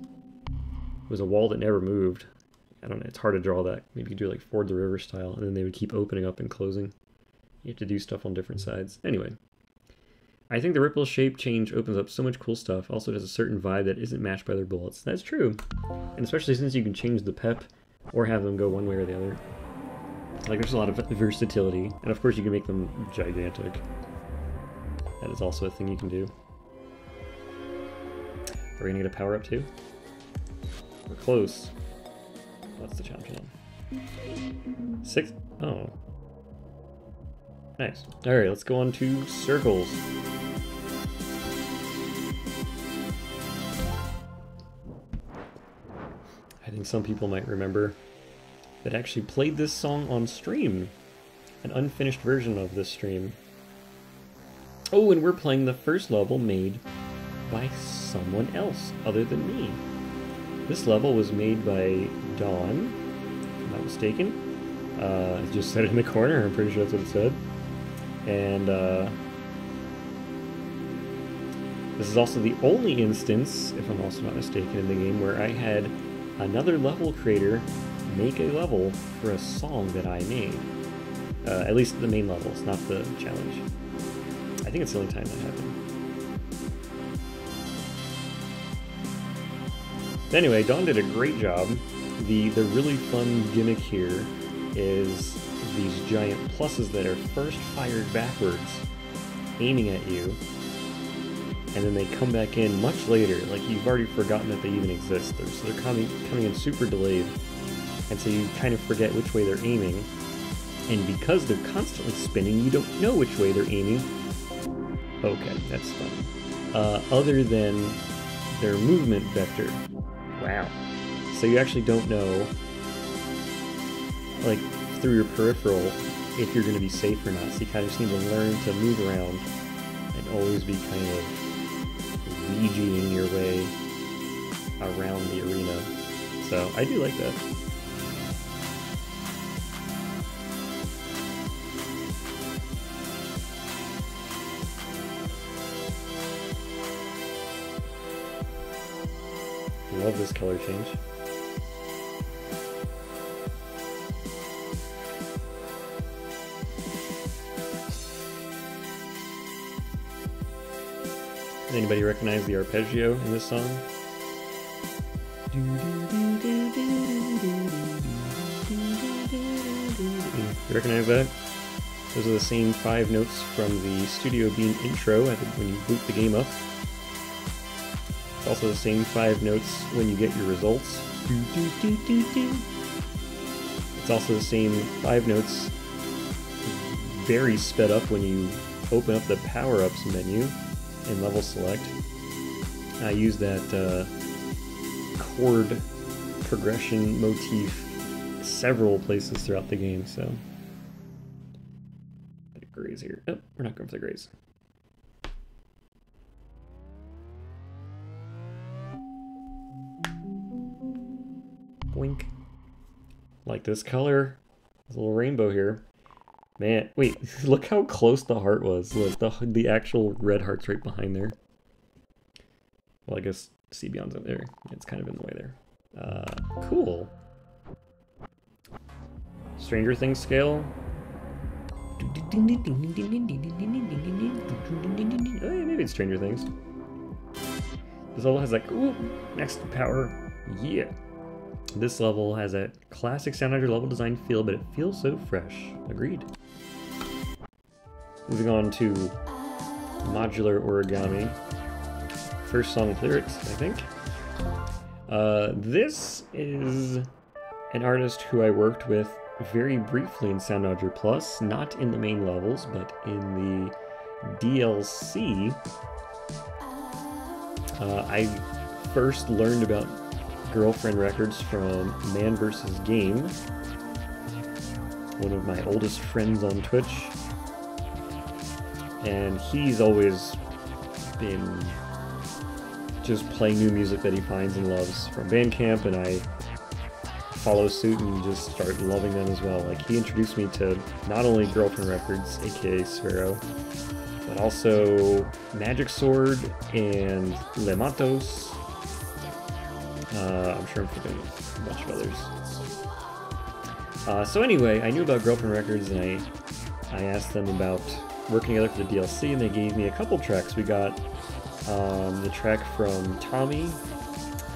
was a wall that never moved? I don't know, it's hard to draw that. Maybe you could do like Ford the River style, and then they would keep opening up and closing. You have to do stuff on different sides. Anyway, I think the ripple shape change opens up so much cool stuff. Also, it has a certain vibe that isn't matched by their bullets. That's true. And especially since you can change the pep or have them go one way or the other. Like, there's a lot of versatility. And of course, you can make them gigantic. That is also a thing you can do. Are we gonna get a power up too? We're close. What's the challenge on? 6? Oh. Nice. Alright, let's go on to circles. and some people might remember, that actually played this song on stream. An unfinished version of this stream. Oh, and we're playing the first level made by someone else other than me. This level was made by Dawn, if I'm not mistaken. It just said it in the corner, I'm pretty sure that's what it said. And this is also the only instance, if I'm also not mistaken, in the game where I had another level creator make a level for a song that I made. At least the main levels, not the challenge. I think it's the only time that happened. Anyway, Dawn did a great job. The really fun gimmick here is these giant pluses that are first fired backwards, aiming at you, and then they come back in much later, like you've already forgotten that they even exist. So they're coming in super delayed, and so you kind of forget which way they're aiming, and because they're constantly spinning, you don't know which way they're aiming. Okay, that's funny. Other than their movement vector. Wow. So you actually don't know, like, through your peripheral, if you're going to be safe or not. So you kind of just need to learn to move around and always be kind of Ouija-ing your way around the arena. So I do like that. Love this color change. Does anybody recognize the arpeggio in this song? You recognize that? Those are the same 5 notes from the Studio Bean intro when you boot the game up. It's also the same 5 notes when you get your results. It's also the same 5 notes very sped up when you open up the power-ups menu in level select. I use that chord progression motif several places throughout the game, so. Bit of grays here. Oh, we're not going for the grays. Boink. Like this color. There's a little rainbow here. Man, wait, look how close the heart was. Look, the actual red heart's right behind there. Well, I guess Beyond's up there. It's kind of in the way there. Cool. Stranger Things scale. Oh, yeah, maybe it's Stranger Things. This level has like, ooh, next power. Yeah. This level has a classic Soundodger level design feel, but it feels so fresh. Agreed. Moving on to modular origami. First song with lyrics, I think. This is an artist who I worked with very briefly in Soundodger Plus, not in the main levels, but in the DLC. I first learned about Girlfriend Records from Man vs. Game, one of my oldest friends on Twitch, and he's always been just playing new music that he finds and loves from Bandcamp, and I follow suit and just start loving them as well. Like, he introduced me to not only Girlfriend Records, aka Sphero, but also Magic Sword and Le Matos. I'm sure I'm forgetting a bunch of others. So anyway, I knew about Girlfriend Records, and I asked them about working together for the DLC, and they gave me a couple tracks. We got the track from Tommy,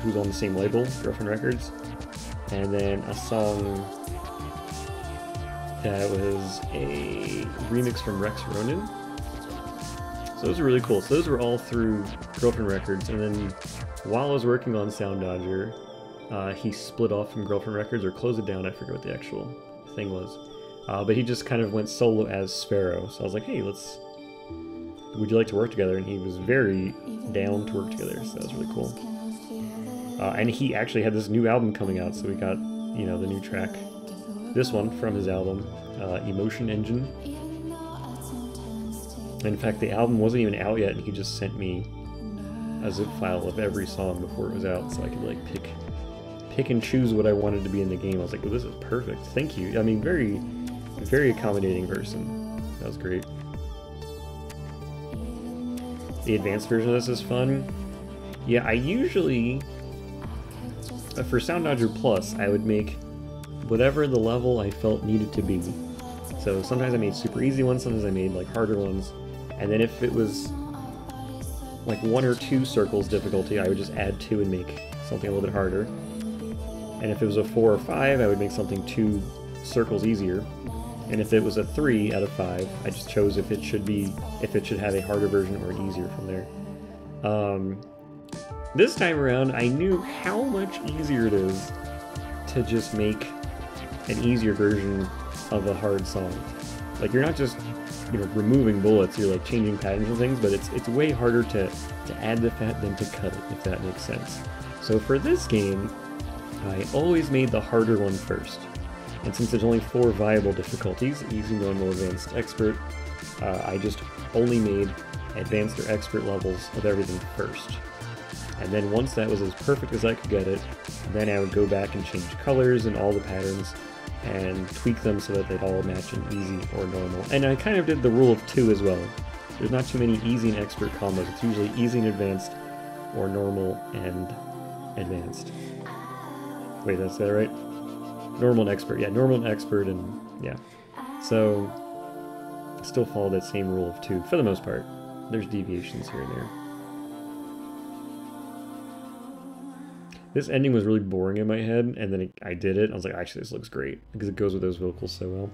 who's on the same label, Girlfriend Records, and then a song that was a remix from Rex Ronu. So those are really cool. So those were all through Girlfriend Records, and then while I was working on Soundodger, he split off from Girlfriend Records, or closed it down, I forget what the actual thing was. But he just kind of went solo as Sphero, so I was like, hey, would you like to work together? And he was very down to work together, so that was really cool. And he actually had this new album coming out, so we got, you know, the new track. This one from his album, Emotion Engine. In fact, the album wasn't even out yet, and he just sent me a zip file of every song before it was out, so I could like pick and choose what I wanted to be in the game. I was like, well, this is perfect. Thank you. I mean, very, very accommodating person. That was great. The advanced version of this is fun. Yeah, I usually, for Soundodger Plus, I would make whatever the level I felt needed to be. So sometimes I made super easy ones, sometimes I made like harder ones. And then if it was like 1 or 2 circles difficulty, I would just add 2 and make something a little bit harder. And if it was a 4 or 5, I would make something 2 circles easier. And if it was a 3 out of 5, I just chose if it should have a harder version or an easier from there. This time around, I knew how much easier it is to just make an easier version of a hard song. Like, you're not just, you know, removing bullets, you're like changing patterns and things, but it's way harder to add the fat than to cut it, if that makes sense. So for this game, I always made the harder one first. And since there's only 4 viable difficulties, easy, normal, advanced, expert, I just only made advanced or expert levels of everything first. And then once that was as perfect as I could get it, then I would go back and change colors and all the patterns and tweak them so that they'd all match in easy or normal. And I kind of did the rule of 2 as well. There's not too many easy and expert combos. It's usually easy and advanced, or normal and advanced. Wait, that's that right? Normal and expert. Yeah, normal and expert, and yeah. So, still follow that same rule of 2 for the most part. There's deviations here and there. This ending was really boring in my head, and then I did it. I was like, actually, this looks great, because it goes with those vocals so well.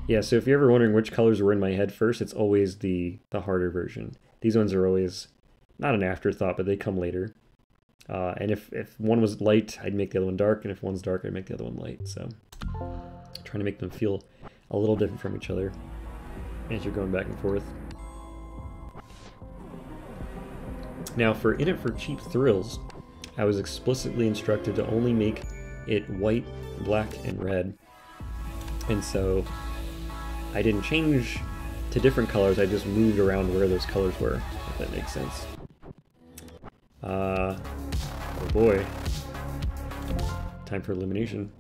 Yeah, so if you're ever wondering which colors were in my head first, it's always the harder version. These ones are always not an afterthought, but they come later. And if one was light, I'd make the other one dark, and if one's dark, I'd make the other one light. So, trying to make them feel a little different from each other as you're going back and forth. Now, for In It for Cheap Thrills, I was explicitly instructed to only make it white, black, and red. And so, I didn't change to different colors, I just moved around where those colors were, if that makes sense. Oh boy. Time for elimination.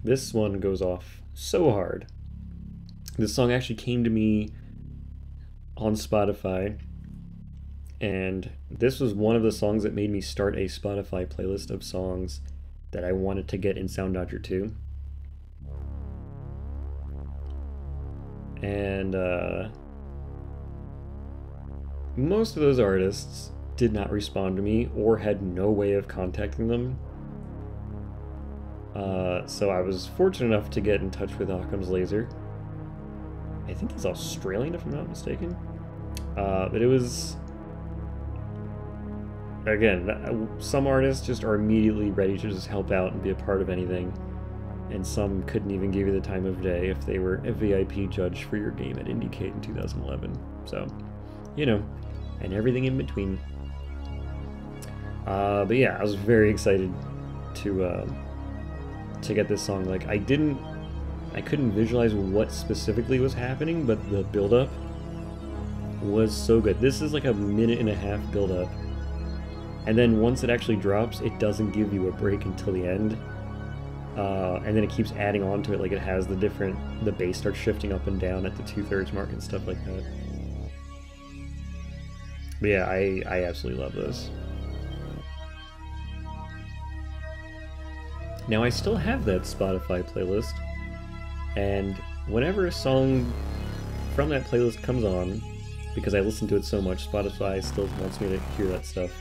This one goes off so hard. This song actually came to me on Spotify, and this was one of the songs that made me start a Spotify playlist of songs that I wanted to get in Soundodger 2. And most of those artists did not respond to me or had no way of contacting them. So I was fortunate enough to get in touch with Occam's Laser. I think he's Australian, if I'm not mistaken. But it was... Again, some artists just are immediately ready to just help out and be a part of anything. And some couldn't even give you the time of day if they were a VIP judge for your game at IndieCade in 2011. So, you know, and everything in between. But yeah, I was very excited to get this song. Like, I couldn't visualize what specifically was happening, but the build-up was so good. This is like a 1.5-minute build-up. And then once it actually drops, it doesn't give you a break until the end. And then it keeps adding on to it, like it has the bass starts shifting up and down at the 2/3 mark and stuff like that. But yeah, I absolutely love this. Now I still have that Spotify playlist, and whenever a song from that playlist comes on, because I listen to it so much, Spotify still wants me to hear that stuff.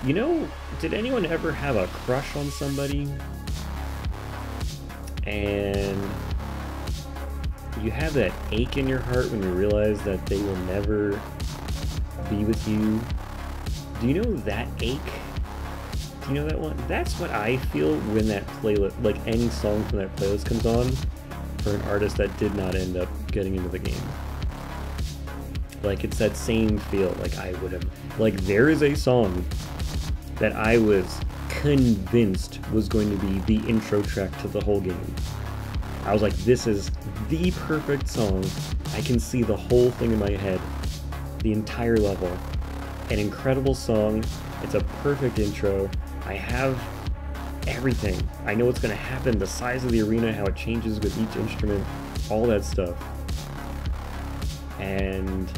You know, did anyone ever have a crush on somebody? And you have that ache in your heart when you realize that they will never be with you? Do you know that ache? Do you know that one? That's what I feel when that playlist, like any song from that playlist comes on. for an artist that did not end up getting into the game. Like, it's that same feel, like I would have, like, there is a song that I was convinced was going to be the intro track to the whole game. I was like, this is the perfect song. I can see the whole thing in my head, the entire level. An incredible song, it's a perfect intro. I have everything. I know what's going to happen, the size of the arena, how it changes with each instrument, all that stuff. And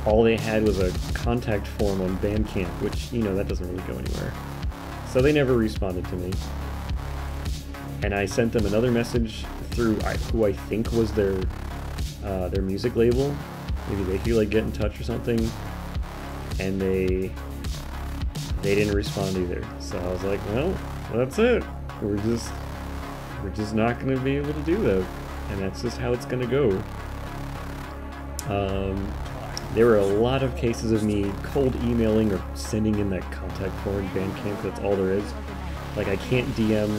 all they had was a contact form on Bandcamp, which, you know, that doesn't really go anywhere. So they never responded to me. And I sent them another message through who I think was their music label. Maybe they could like get in touch or something. And they didn't respond either. So I was like, well, that's it. We're just not going to be able to do that. And that's just how it's going to go. There were a lot of cases of me cold emailing or sending in that contact form in Bandcamp. That's all there is. Like, I can't DM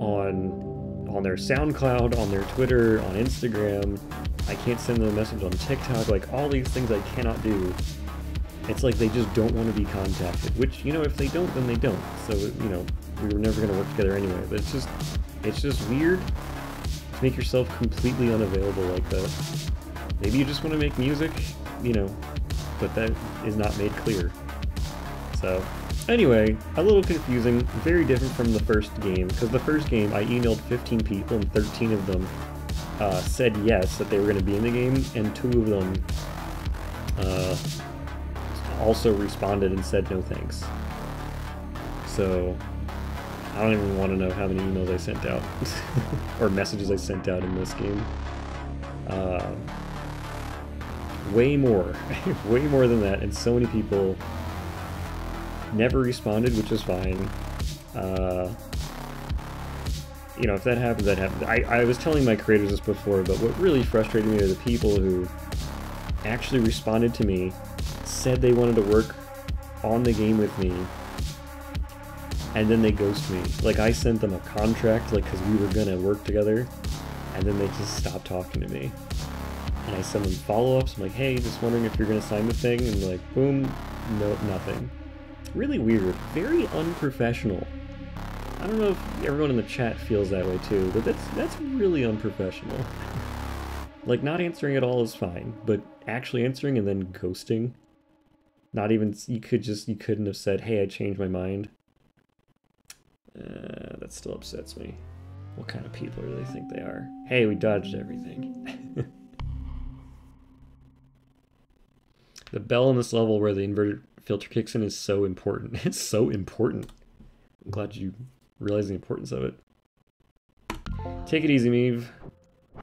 on their SoundCloud, on their Twitter, on Instagram. I can't send them a message on TikTok. Like, all these things I cannot do. It's like they just don't want to be contacted. Which, you know, if they don't, then they don't. So, you know, we were never going to work together anyway. But it's just weird to make yourself completely unavailable like that. Maybe you just want to make music, you know, but that is not made clear. So, anyway, a little confusing, very different from the first game, because the first game I emailed 15 people and 13 of them said yes, that they were going to be in the game, and 2 of them also responded and said no thanks. So, I don't even want to know how many emails I sent out, or messages I sent out in this game. Way more, way more than that, and so many people never responded, which is fine. You know, if that happens, that happens. I was telling my creators this before, but what really frustrated me are the people who actually responded to me, said they wanted to work on the game with me, and then they ghost me. Like, I sent them a contract, like, because we were gonna work together, and then they just stopped talking to me. And I send them follow-ups. I'm like, hey, just wondering if you're going to sign the thing. And like, boom, nope, nothing. Really weird. Very unprofessional. I don't know if everyone in the chat feels that way too, but that's really unprofessional. Like, not answering at all is fine, but actually answering and then ghosting. Not even, you couldn't have said, hey, I changed my mind. That still upsets me. What kind of people do they think they are? Hey, we dodged everything. The bell in this level where the inverted filter kicks in is so important. It's so important. I'm glad you realize the importance of it. Take it easy, Meave.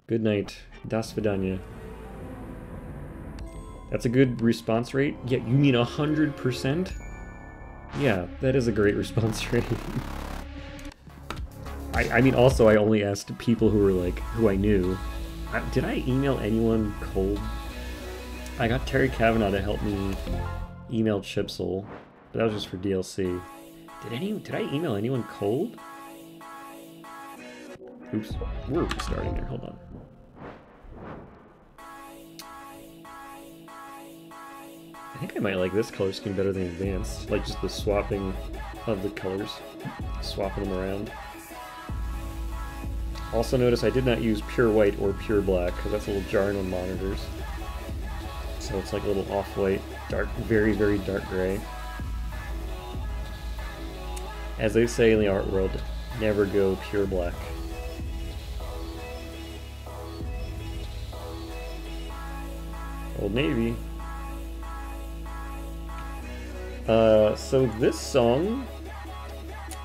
Good night. Das Vidanya. That's a good response rate? Yeah, you mean 100%? Yeah, that is a great response rate. I mean, also, I only asked people who were like, who I knew. Did I email anyone cold? I got Terry Kavanaugh to help me email Chipsel, but that was just for DLC. Did I email anyone cold? Oops, we're restarting there, hold on. I think I might like this color scheme better than Advanced, like just the swapping of the colors, swapping them around. Also notice I did not use pure white or pure black, because that's a little jarring on monitors. So it's like a little off-white, dark, very, very dark gray. As they say in the art world, never go pure black. Old Navy. So this song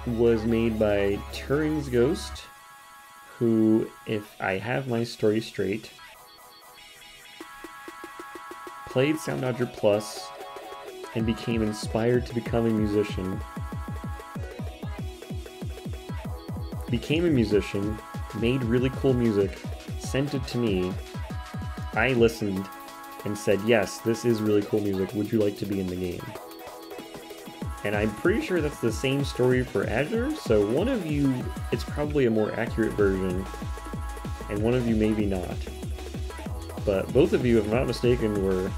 was made by Turing's Ghost, who, if I have my story straight, played Soundodger Plus and became inspired to become a musician. Became a musician, made really cool music, sent it to me. I listened and said, yes, this is really cool music. Would you like to be in the game? And I'm pretty sure that's the same story for Azure, so one of you, it's probably a more accurate version, and one of you maybe not. But both of you, if I'm not mistaken, were...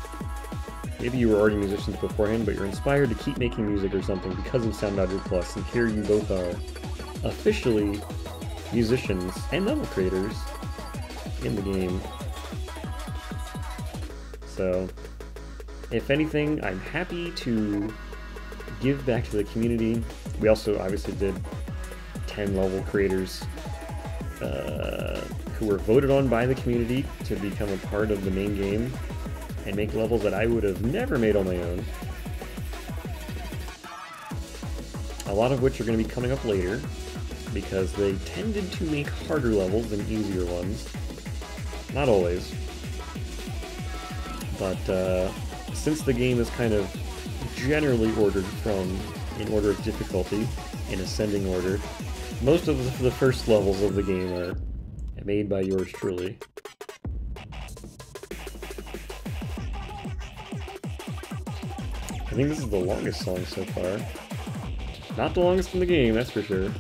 Maybe you were already musicians beforehand, but you're inspired to keep making music or something because of Soundodger Plus, and here you both are officially musicians and level creators in the game. So, if anything, I'm happy to give back to the community. We also obviously did 10 level creators who were voted on by the community to become a part of the main game and make levels that I would have never made on my own. A lot of which are going to be coming up later, because they tended to make harder levels than easier ones. Not always. But since the game is kind of generally ordered from in order of difficulty, in ascending order, most of the first levels of the game are made by yours truly. I think this is the longest song so far. Not the longest in the game, that's for sure.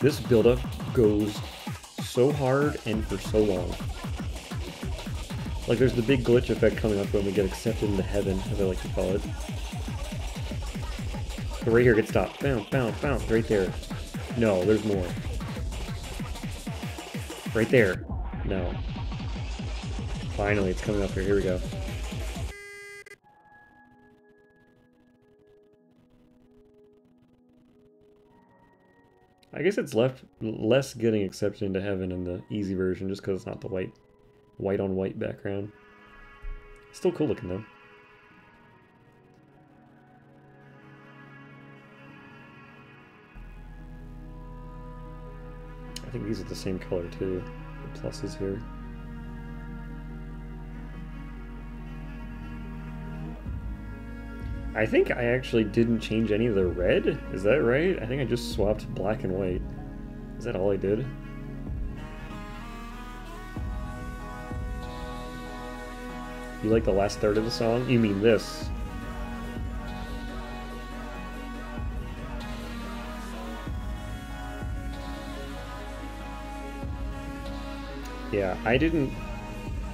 This build-up goes so hard and for so long. Like, there's the big glitch effect coming up when we get accepted into heaven, as I like to call it. But right here, get stopped. Bounce, bounce, bounce. Right there. No, there's more. Right there. No. Finally, it's coming up here. Here we go. I guess it's less getting accepted into heaven in the easy version, just because it's not the white on white background. Still cool looking though. I think these are the same color too, the pluses here. I think I actually didn't change any of the red, is that right? I think I just swapped black and white. Is that all I did? You like the last third of the song? You mean this? Yeah, I didn't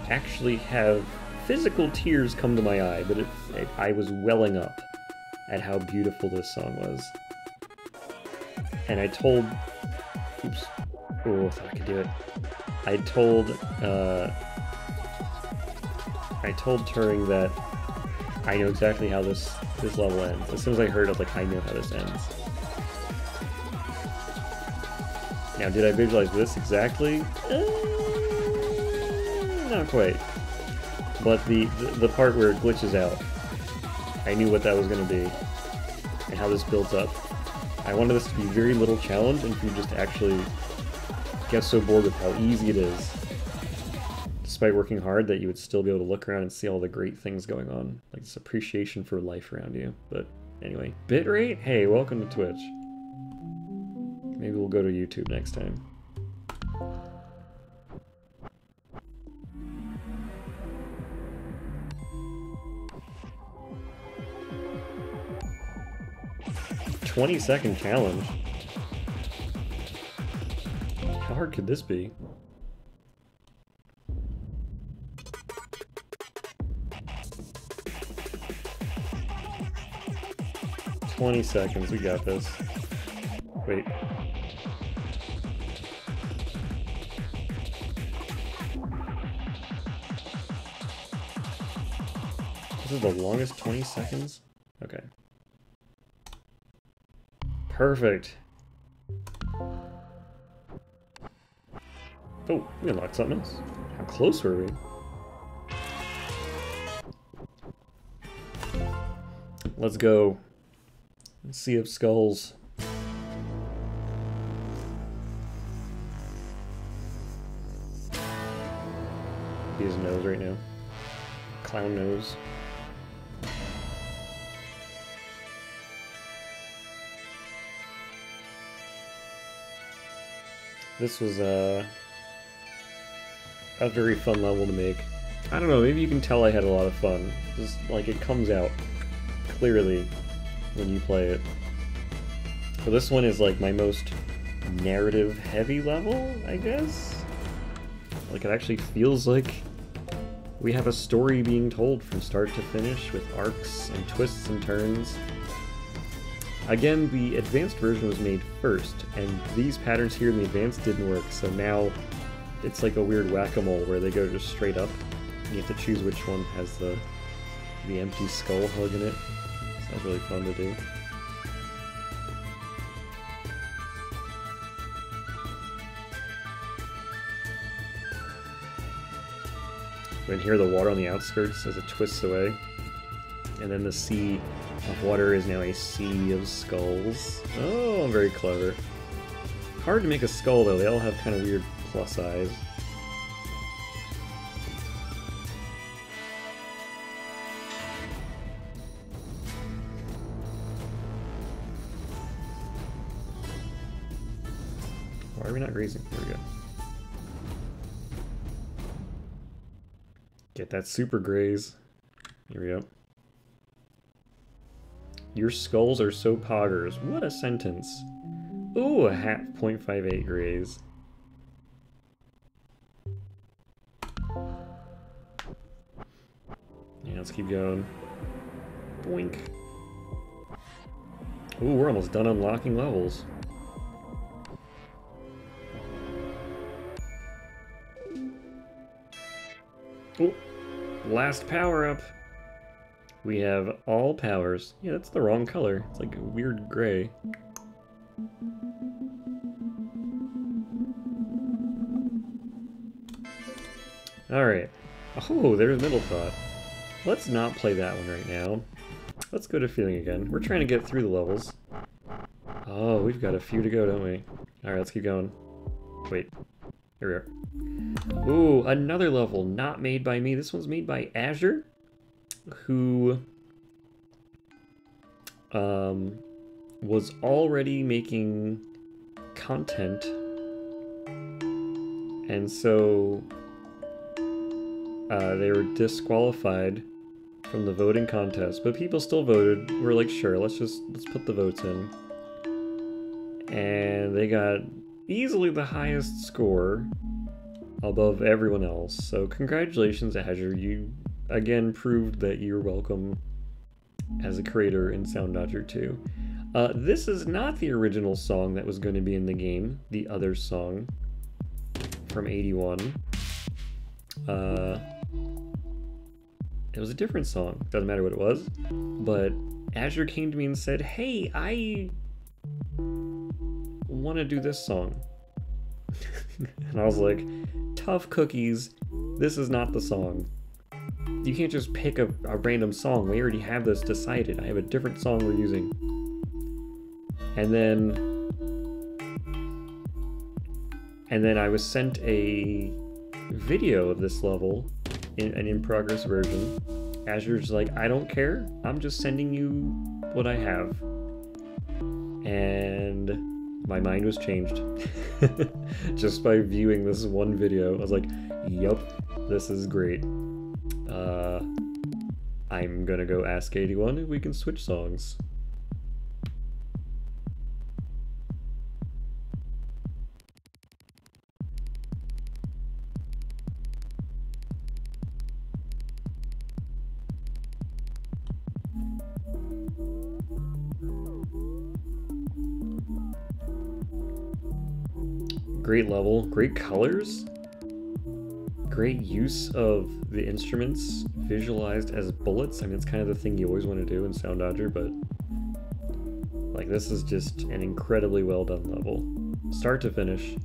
actually have physical tears come to my eye, but I was welling up at how beautiful this song was. And I told... Oops. Oh, I thought I could do it. I told Turing that I know exactly how this level ends. As soon as I heard it, I was like, I know how this ends. Now, did I visualize this exactly? Not quite. But the part where it glitches out, I knew what that was going to be, and how this builds up. I wanted this to be very little challenge, and for you just to actually get so bored with how easy it is, despite working hard, that you would still be able to look around and see all the great things going on, like this appreciation for life around you. But anyway, bitrate? Hey, welcome to Twitch. Maybe we'll go to YouTube next time. "20-second challenge? How hard could this be?" "20 seconds, we got this." Wait. This is the longest 20 seconds? Okay. Perfect. Oh, we unlocked something else. How close were we? Let's go. Sea of Skulls. Be his nose right now. Clown nose. This was a very fun level to make. I don't know, maybe you can tell I had a lot of fun. Just like it comes out clearly when you play it. So this one is like my most narrative heavy level, I guess? Like it actually feels like we have a story being told from start to finish with arcs and twists and turns. Again, the advanced version was made first, and these patterns here in the advanced didn't work, so now it's like a weird whack-a-mole where they go just straight up. You have to choose which one has the empty skull hug in it. Sounds really fun to do. You can hear the water on the outskirts as it twists away. And then the sea of water is now a sea of skulls. Oh, very clever. Hard to make a skull though, they all have kind of weird plus eyes. Why are we not grazing? There we go. Get that super graze. Here we go. Your skulls are so poggers. What a sentence. Ooh, a half 0.58 graze. Yeah, let's keep going. Boink. Ooh, we're almost done unlocking levels. Ooh, last power-up. We have all powers. Yeah, that's the wrong color. It's like a weird gray. Alright. Oh, there's Middle Thought. Let's not play that one right now. Let's go to Feeling again. We're trying to get through the levels. Oh, we've got a few to go, don't we? Alright, let's keep going. Wait. Here we are. Ooh, another level not made by me. This one's made by Azure, who was already making content, and so they were disqualified from the voting contest, but people still voted. We're like, sure, let's put the votes in, and they got easily the highest score above everyone else. So congratulations, Azure. You again proved that you're welcome as a creator in Soundodger 2. This is not the original song that was going to be in the game, the other song from 81. It was a different song, doesn't matter what it was, but Azure came to me and said, hey, I want to do this song. And I was like, tough cookies, this is not the song. You can't just pick a random song. We already have this decided. I have a different song we're using. And then I was sent a video of this level, an in-progress version. Azure's like, I don't care. I'm just sending you what I have. And my mind was changed. Just by viewing this one video. I was like, yup, this is great. I'm gonna go ask 81 if we can switch songs. Great level, great colors, great use of the instruments visualized as bullets. I mean, it's kind of the thing you always want to do in Soundodger, but like this is just an incredibly well done level, start to finish.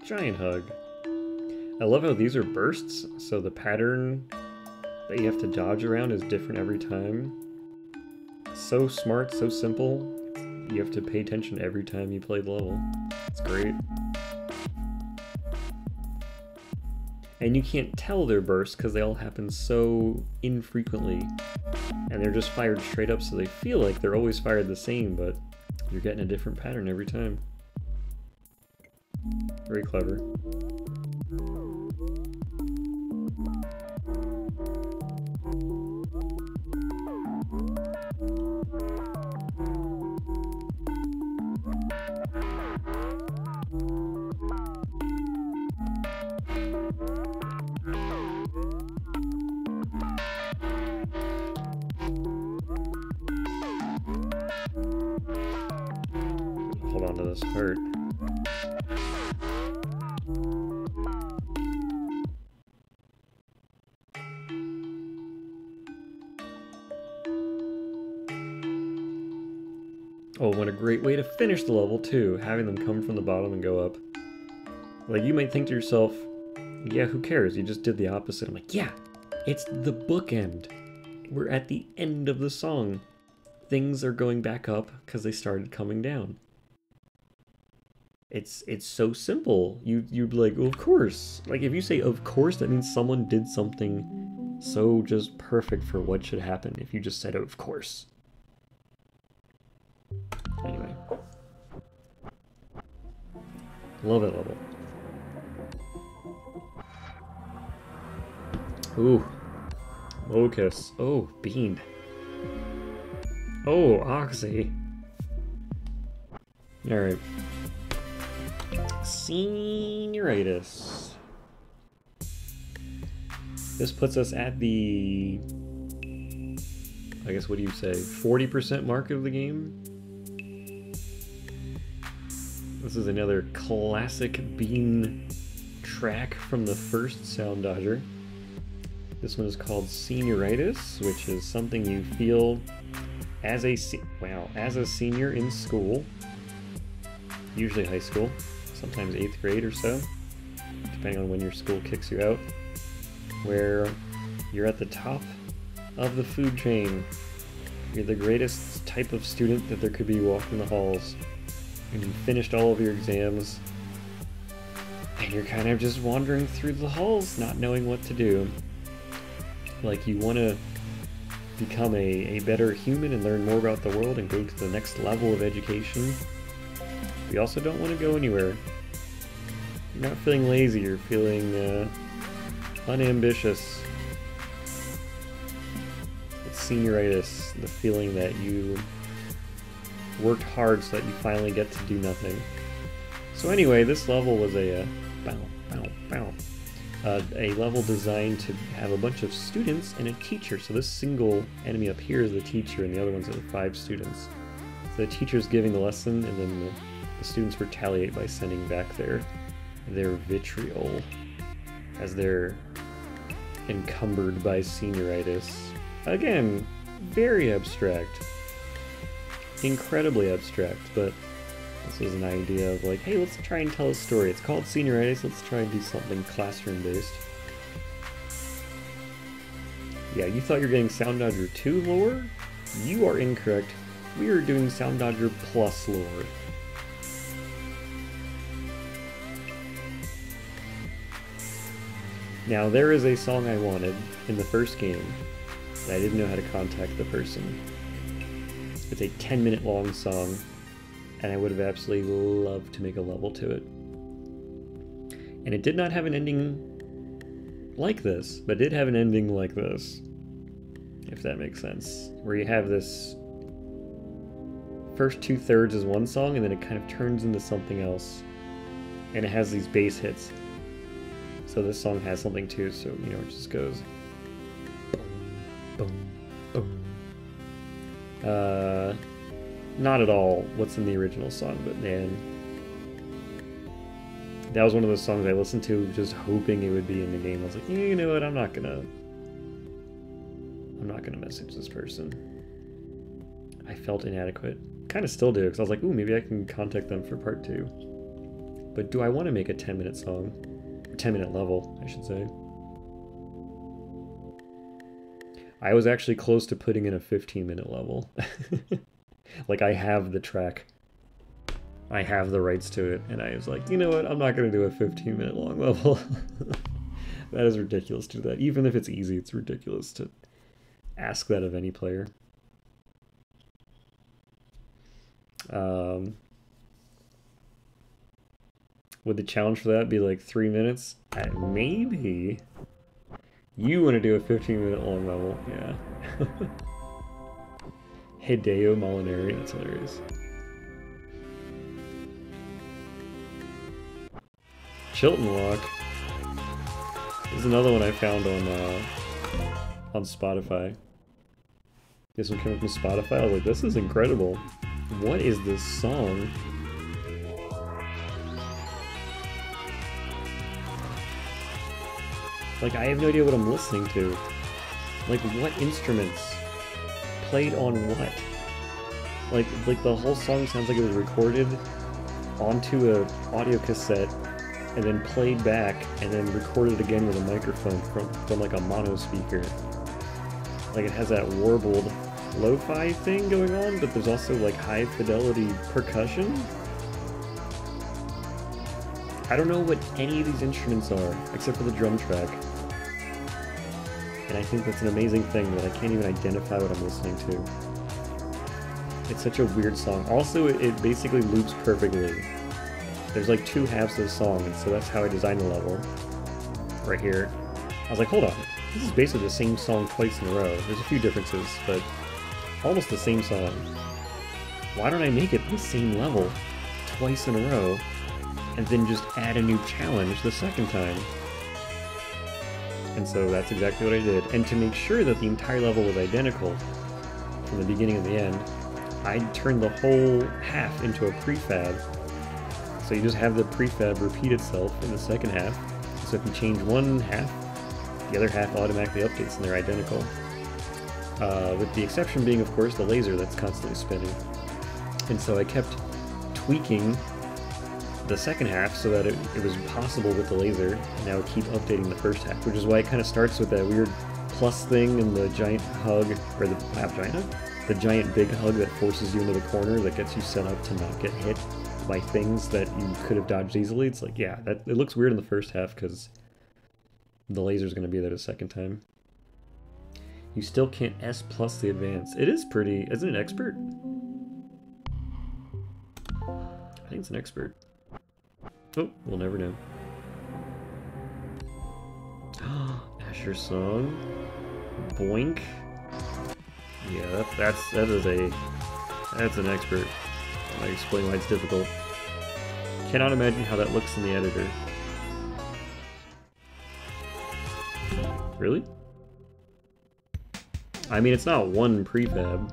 Giant hug. I love how these are bursts, so the pattern that you have to dodge around is different every time. So smart, so simple. you have to pay attention every time you play the level. It's great. And you can't tell they're bursts because they all happen so infrequently. And they're just fired straight up, so they feel like they're always fired the same, but you're getting a different pattern every time. Very clever. Hold on to this heart. Oh, what a great way to finish the level too, having them come from the bottom and go up. Like, you might think to yourself, yeah, who cares? You just did the opposite. I'm like, yeah, it's the bookend. We're at the end of the song. Things are going back up because they started coming down. It's so simple. You'd be like, well, of course. Like, if you say of course, that means someone did something so just perfect for what should happen if you just said of course. Anyway. Love that level. Ooh. Locust. Oh, Bean. Oh, Oxy. Alright. Senioritis. This puts us at the, I guess, what do you say, 40% mark of the game? This is another classic Bean track from the first Soundodger. This one is called Senioritis, which is something you feel as a senior in school, usually high school, sometimes 8th grade or so, depending on when your school kicks you out, where you're at the top of the food chain. You're the greatest type of student that there could be walking the halls, and you finished all of your exams, and you're kind of just wandering through the halls, not knowing what to do. Like, you want to become a better human and learn more about the world and go to the next level of education. But you also don't want to go anywhere. You're not feeling lazy, you're feeling unambitious. It's senioritis, the feeling that you worked hard so that you finally get to do nothing. So anyway, this level was a level designed to have a bunch of students and a teacher. So this single enemy up here is the teacher, and the other ones are the 5 students. So the teacher's giving the lesson, and then the students retaliate by sending back their vitriol as they're encumbered by senioritis. Again, very abstract. Incredibly abstract, but this was an idea of like, hey, let's try and tell a story. It's called Senioritis, let's try and do something classroom-based. Yeah, you thought you were getting Soundodger 2 lore? You are incorrect. We are doing Soundodger Plus lore. Now, there is a song I wanted in the first game, but I didn't know how to contact the person. It's a 10-minute long song, and I would have absolutely loved to make a level to it. And it did not have an ending like this, but it did have an ending like this, if that makes sense. Where you have this first 2/3 is one song, and then it kind of turns into something else. And it has these bass hits. So this song has something too, so, you know, it just goes boom, boom, boom. Not at all what's in the original song, but man, that was one of those songs I listened to just hoping it would be in the game. I was like, you know what, I'm not gonna message this person. I felt inadequate. Kind of still do, because I was like, ooh, maybe I can contact them for part 2. But do I want to make a 10-minute song? 10-minute level, I should say. I was actually close to putting in a 15-minute level. Like, I have the track. I have the rights to it, and I was like, you know what, I'm not gonna do a 15-minute long level. That is ridiculous to do that. Even if it's easy, it's ridiculous to ask that of any player. Would the challenge for that be like 3 minutes? Maybe. You want to do a 15-minute long level, yeah. Hideo Molinari, that's hilarious. Chilton Walk is another one I found on Spotify. This one came up from Spotify. I was like, this is incredible. What is this song? Like, I have no idea what I'm listening to. Like, what instruments played on what? Like the whole song sounds like it was recorded onto a audio cassette and then played back and then recorded again with a microphone from like a mono speaker. Like, it has that warbled lo-fi thing going on, but there's also like high fidelity percussion. I don't know what any of these instruments are except for the drum track. And I think that's an amazing thing that I can't even identify what I'm listening to. It's such a weird song. Also, it basically loops perfectly. There's like 2 halves of the song, and so that's how I designed the level. Right here. I was like, hold on. This is basically the same song twice in a row. There's a few differences, but almost the same song. Why don't I make it the same level twice in a row, and then just add a new challenge the second time? And so that's exactly what I did. And to make sure that the entire level was identical from the beginning and the end, I turned the whole half into a prefab. So you just have the prefab repeat itself in the second half. So if you change one half, the other half automatically updates and they're identical. With the exception being, of course, the laser that's constantly spinning. And so I kept tweaking the second half so that it was possible with the laser, and I would keep updating the first half, which is why it kind of starts with that weird plus thing and the giant hug, or the giant hug? The giant big hug that forces you into the corner that gets you set up to not get hit by things that you could have dodged easily. It's like, yeah, it looks weird in the first half because the laser's going to be there the second time. You still can't S plus the advance. It is pretty, isn't it expert? I think it's an expert. Oh, we'll never know. Asher song. Boink. Yeah, that's an expert. I explain why it's difficult. Cannot imagine how that looks in the editor. Really? I mean, it's not one prefab.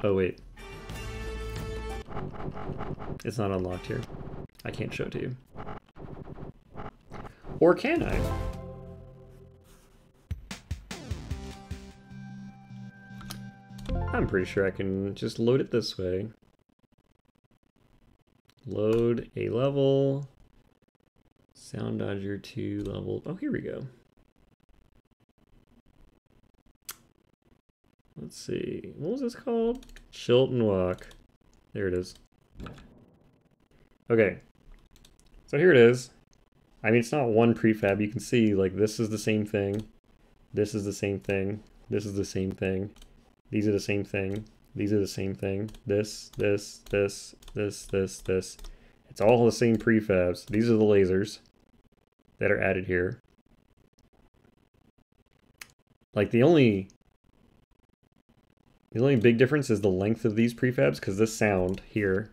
Oh wait. It's not unlocked here. I can't show it to you. Or can I? I'm pretty sure I can just load it this way. Load a level. Soundodger 2 level. Oh, here we go. Let's see. What was this called? Chilton Walk. There it is. Okay. So here it is. I mean, it's not one prefab. You can see, like, this is the same thing. This is the same thing. This is the same thing. These are the same thing. These are the same thing. This. It's all the same prefabs. These are the lasers that are added here. Like, the only big difference is the length of these prefabs, because this sound here,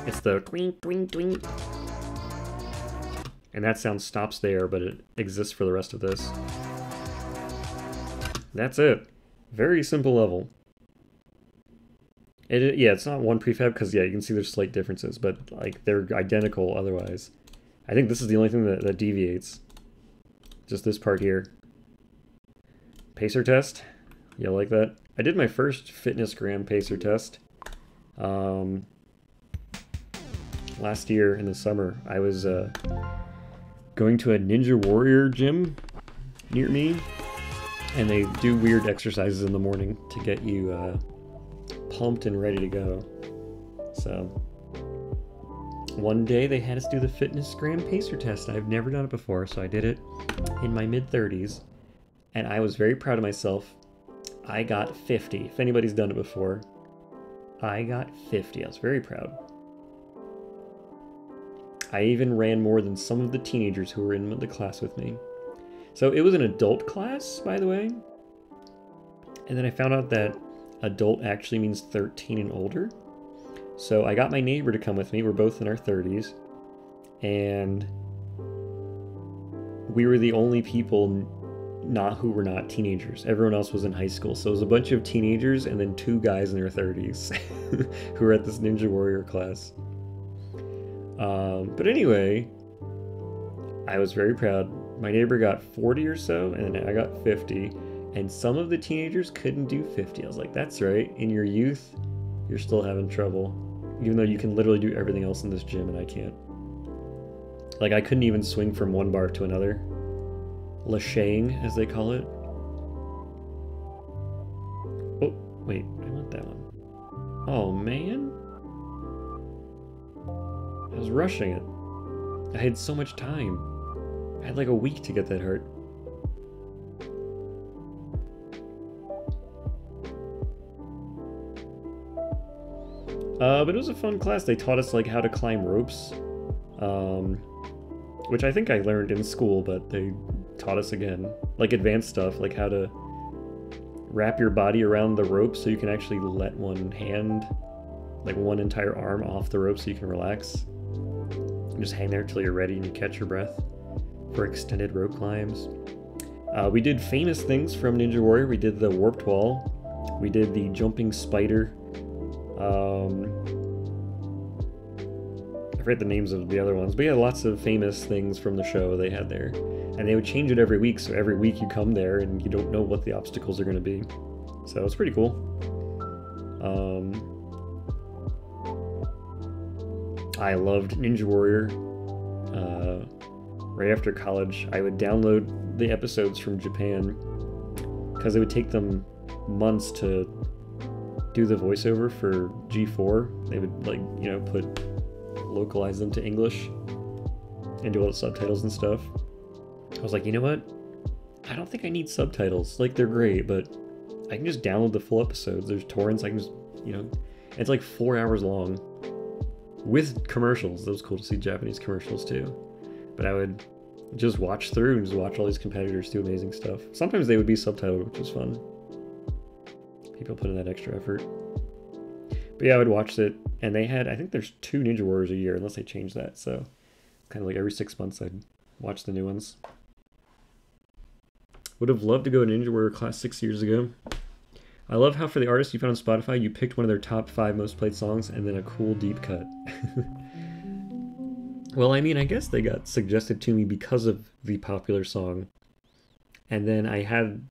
it's the twink, twink, twink. And that sound stops there, but it exists for the rest of this. That's it. Very simple level. Yeah, it's not one prefab, because, yeah, you can see there's slight differences, but, like, they're identical otherwise. I think this is the only thing that deviates. Just this part here. Pacer test. Yeah, like that. I did my first fitness gram pacer test. last year in the summer, I was going to a Ninja Warrior gym near me, and they do weird exercises in the morning to get you pumped and ready to go. So one day they had us do the fitness gram pacer test. I've never done it before, so I did it in my mid-30s, and I was very proud of myself. I got 50. If anybody's done it before, I got 50. I was very proud. I even ran more than some of the teenagers who were in the class with me. So it was an adult class, by the way. And then I found out that adult actually means 13 and older. So I got my neighbor to come with me. We're both in our 30s. And we were the only people who were not teenagers. Everyone else was in high school. So it was a bunch of teenagers and then 2 guys in their 30s who were at this Ninja Warrior class. But anyway, I was very proud. My neighbor got 40 or so, and I got 50. And some of the teenagers couldn't do 50. I was like, that's right. In your youth, you're still having trouble. Even though you can literally do everything else in this gym, and I can't. Like, I couldn't even swing from one bar to another. Lashaying, as they call it. Oh, wait, I want that one. Oh, man. I was rushing it. I had so much time. I had like a week to get that heart. But it was a fun class. They taught us like how to climb ropes, which I think I learned in school, but they taught us again, like advanced stuff, like how to wrap your body around the rope so you can actually let one hand, like one entire arm off the rope so you can relax. And just hang there till you're ready and you catch your breath for extended rope climbs. We did famous things from Ninja Warrior. We did the warped wall. We did the jumping spider. I forget the names of the other ones, but yeah, lots of famous things from the show they had there. And they would change it every week, so every week you come there and you don't know what the obstacles are going to be. So it's pretty cool. I loved Ninja Warrior. Right after college, I would download the episodes from Japan because it would take them months to do the voiceover for G4. They would, like, you know, localize them to English and do all the subtitles and stuff. I was like, you know what? I don't think I need subtitles. Like, they're great, but I can just download the full episodes. There's torrents. I can just, you know, it's like 4 hours long with commercials. That was cool to see Japanese commercials too. But I would just watch through and just watch all these competitors do amazing stuff. Sometimes they would be subtitled, which was fun. People put in that extra effort. But yeah, I would watch it, and they had, I think there's 2 Ninja Warriors a year, unless they change that. So kind of like every 6 months I'd watch the new ones. Would have loved to go to Ninja Warrior class 6 years ago. I love how for the artists you found on Spotify, you picked one of their top 5 most played songs and then a cool deep cut. Well, I mean, I guess they got suggested to me because of the popular song. And then I had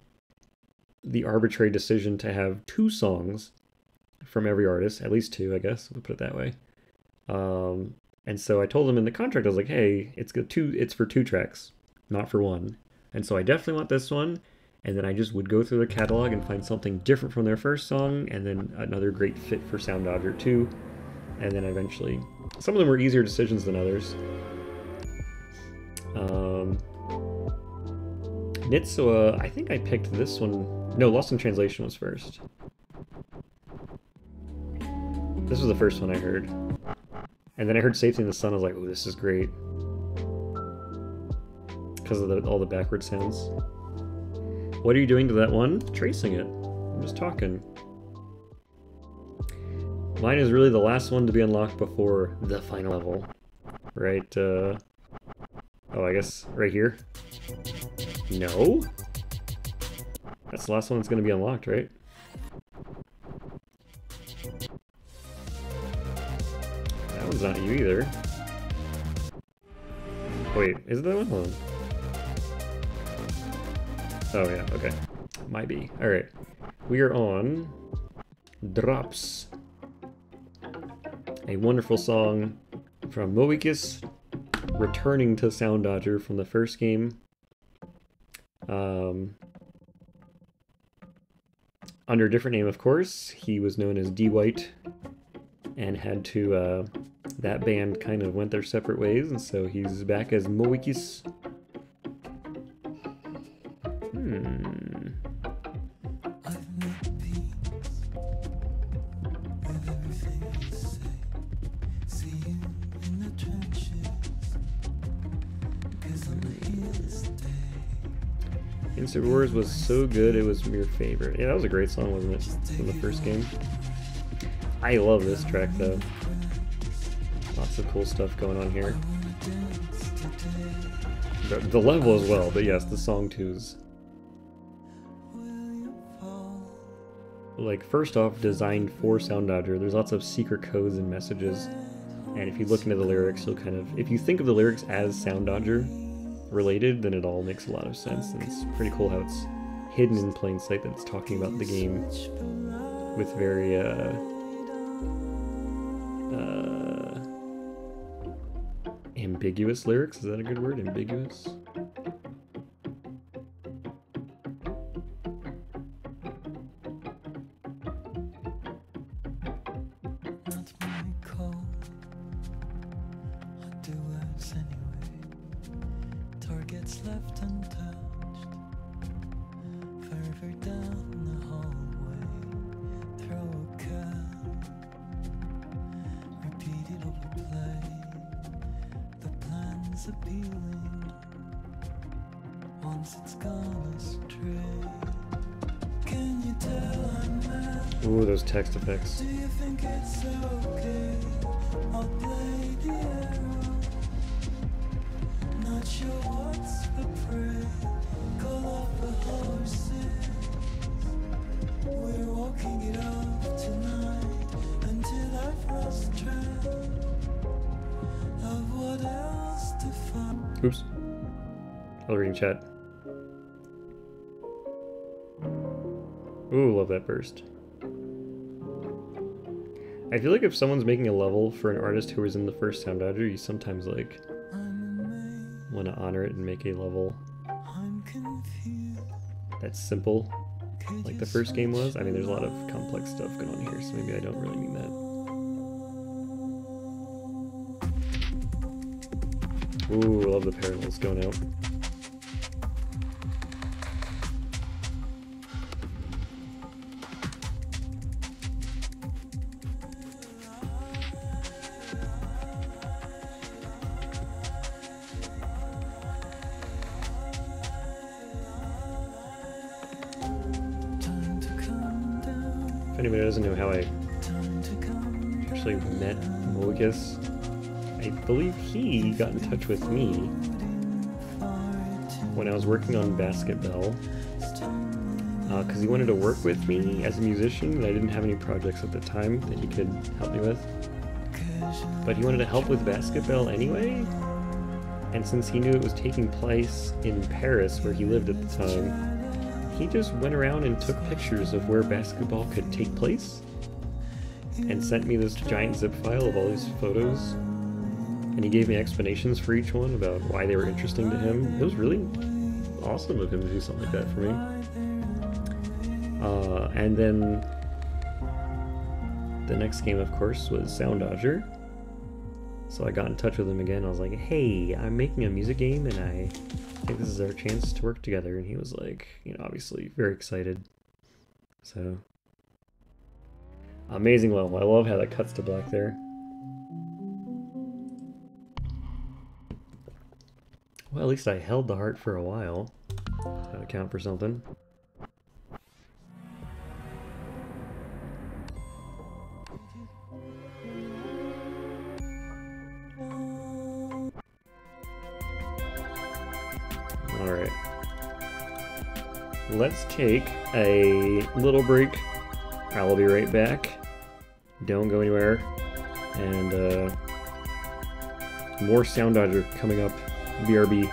the arbitrary decision to have 2 songs from every artist, at least 2, I guess, we'll put it that way. And so I told them in the contract, I was like, hey, it's for 2 tracks, not for 1. And so I definitely want this one. And then I just would go through the catalog and find something different from their first song, and then another great fit for Soundodger too. And then eventually, some of them were easier decisions than others. Nitsuwa, I think I picked this one. No, Lost in Translation was first. This was the first one I heard. And then I heard Safety in the Sun, I was like, oh, this is great. Because of all the backward sounds. What are you doing to that one? Tracing it. I'm just talking. Mine is really the last one to be unlocked before the final level. Right, oh, I guess right here? No? That's the last one that's going to be unlocked, right? That one's not you either. Wait, is it that one? Hold on. Oh yeah, okay. Might be. Alright. We are on Drops. A wonderful song from Moebius, returning to Soundodger from the first game. Under a different name, of course. He was known as D. White, and had to, that band kind of went their separate ways, and so he's back as Moebius. Instant Wars was so good, it was your favorite. Yeah, that was a great song, wasn't it? From the first game. I love this track, though. Lots of cool stuff going on here. The level as well, but yes, the song too is... Like, first off, designed for Soundodger. There's lots of secret codes and messages. And if you look into the lyrics, you'll kind of... If you think of the lyrics as Soundodger related, then it all makes a lot of sense, and it's pretty cool how it's hidden in plain sight that it's talking about the game with very ambiguous lyrics. Is that a good word? Ambiguous? Targets left untouched, further down the hallway, throw a cab, repeated overplay, the plan's appealing, once it's gone astray. Can you tell I'm mad? Ooh, those text effects. Do you think it's okay? I'll play the arrow. Not sure what's the prey. Call off the horses. We're walking it off tonight until I've lost track of what else to find. Oops. I'll read in chat. Ooh, love that burst. I feel like if someone's making a level for an artist who was in the first Soundodger, you sometimes like want to honor it and make a level that's simple, like the first game was. I mean, there's a lot of complex stuff going on here, so maybe I don't really mean that. Ooh, I love the parallels going out. If anybody doesn't know how I actually met Moebius, I believe he got in touch with me when I was working on Basketball, because he wanted to work with me as a musician, and I didn't have any projects at the time that he could help me with. But he wanted to help with Basketball anyway, and since he knew it was taking place in Paris, where he lived at the time, he just went around and took pictures of where Basketball could take place and sent me this giant zip file of all these photos, and he gave me explanations for each one about why they were interesting to him. It was really awesome of him to do something like that for me. And then the next game, of course, was Soundodger. So I got in touch with him again. I was like, hey, I'm making a music game and I think this is our chance to work together. And he was like, you know, obviously very excited. So, amazing level. I love how that cuts to black there. Well, at least I held the heart for a while. Gotta count for something. Alright. Let's take a little break. I'll be right back. Don't go anywhere. And more Soundodger coming up. BRB.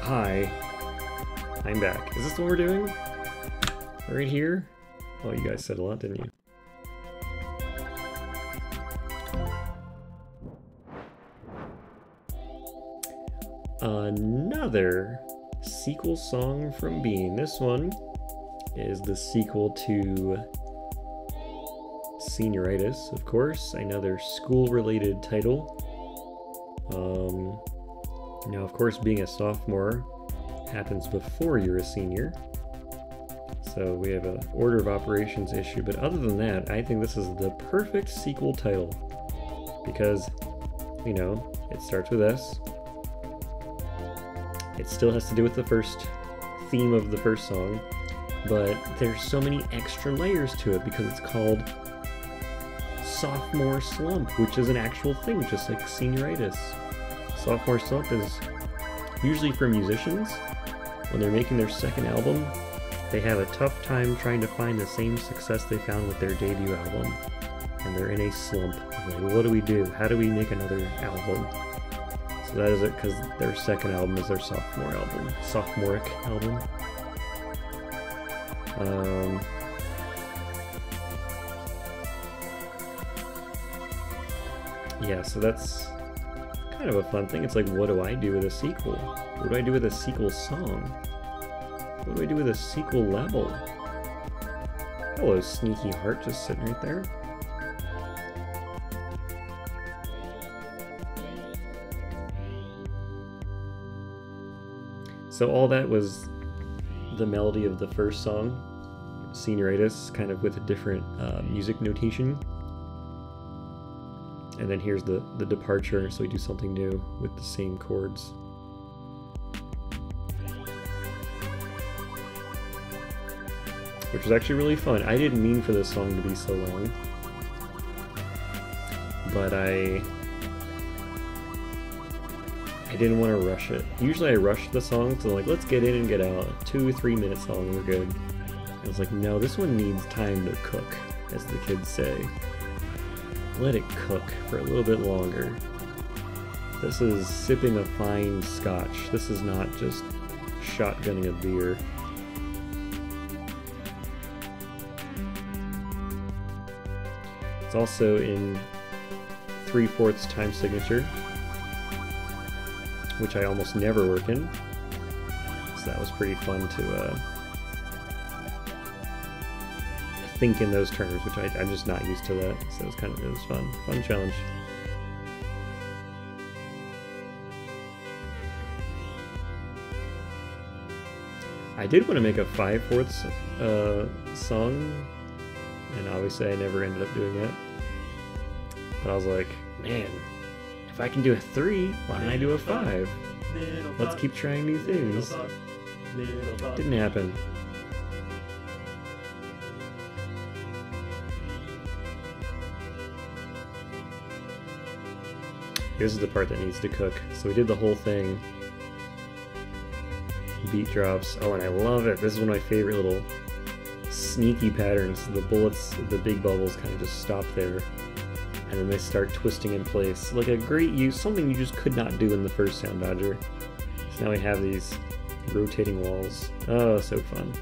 hi. I'm back. Is this what we're doing? Right here? Oh, you guys said a lot, didn't you? Another sequel song from Bean. This one is the sequel to Senioritis, of course, another school-related title. Now, of course, being a sophomore happens before you're a senior, so we have an order of operations issue, but other than that, I think this is the perfect sequel title, because, you know, it starts with S. It still has to do with the first theme of the first song, but there's so many extra layers to it because it's called Sophomore Slump, which is an actual thing, just like Senioritis. Sophomore Slump is usually for musicians. When they're making their second album, they have a tough time trying to find the same success they found with their debut album. And they're in a slump. Like, what do we do? How do we make another album? So that is it, because their second album is their sophomore album. Sophomoric album. Yeah, so that's kind of a fun thing. It's like, what do I do with a sequel? What do I do with a sequel song? What do I do with a sequel level? Hello, Sneaky Heart, just sitting right there. So all that was the melody of the first song, Senioritis, kind of with a different music notation. And then here's the departure, so we do something new with the same chords. Which was actually really fun. I didn't mean for this song to be so long, but I didn't want to rush it. Usually I rush the songs, so like, let's get in and get out. 2-3 minute song, we're good. I was like, no, this one needs time to cook, as the kids say. Let it cook for a little bit longer. This is sipping a fine scotch. This is not just shotgunning a beer. It's also in 3/4 time signature, which I almost never work in. So that was pretty fun to think in those terms, which I'm just not used to that. So it was fun challenge. I did want to make a 5/4 song, and obviously I never ended up doing that. But I was like, man, if I can do a 3, why don't I do a 5? Let's keep trying new things. Didn't happen. This is the part that needs to cook. So we did the whole thing. Beat drops. Oh, and I love it. This is one of my favorite little sneaky patterns. The bullets, the big bubbles kind of just stop there. And then they start twisting in place. Like a great use, something you just could not do in the first Soundodger. So now we have these rotating walls. Oh, so fun.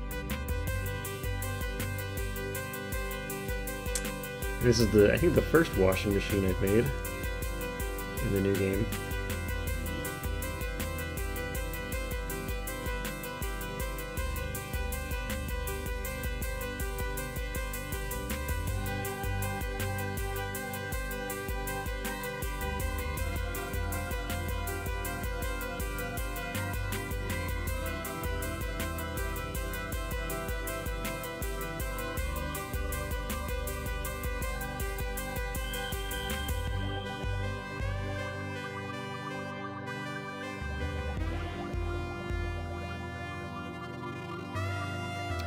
This is I think the first washing machine I've made in the new game.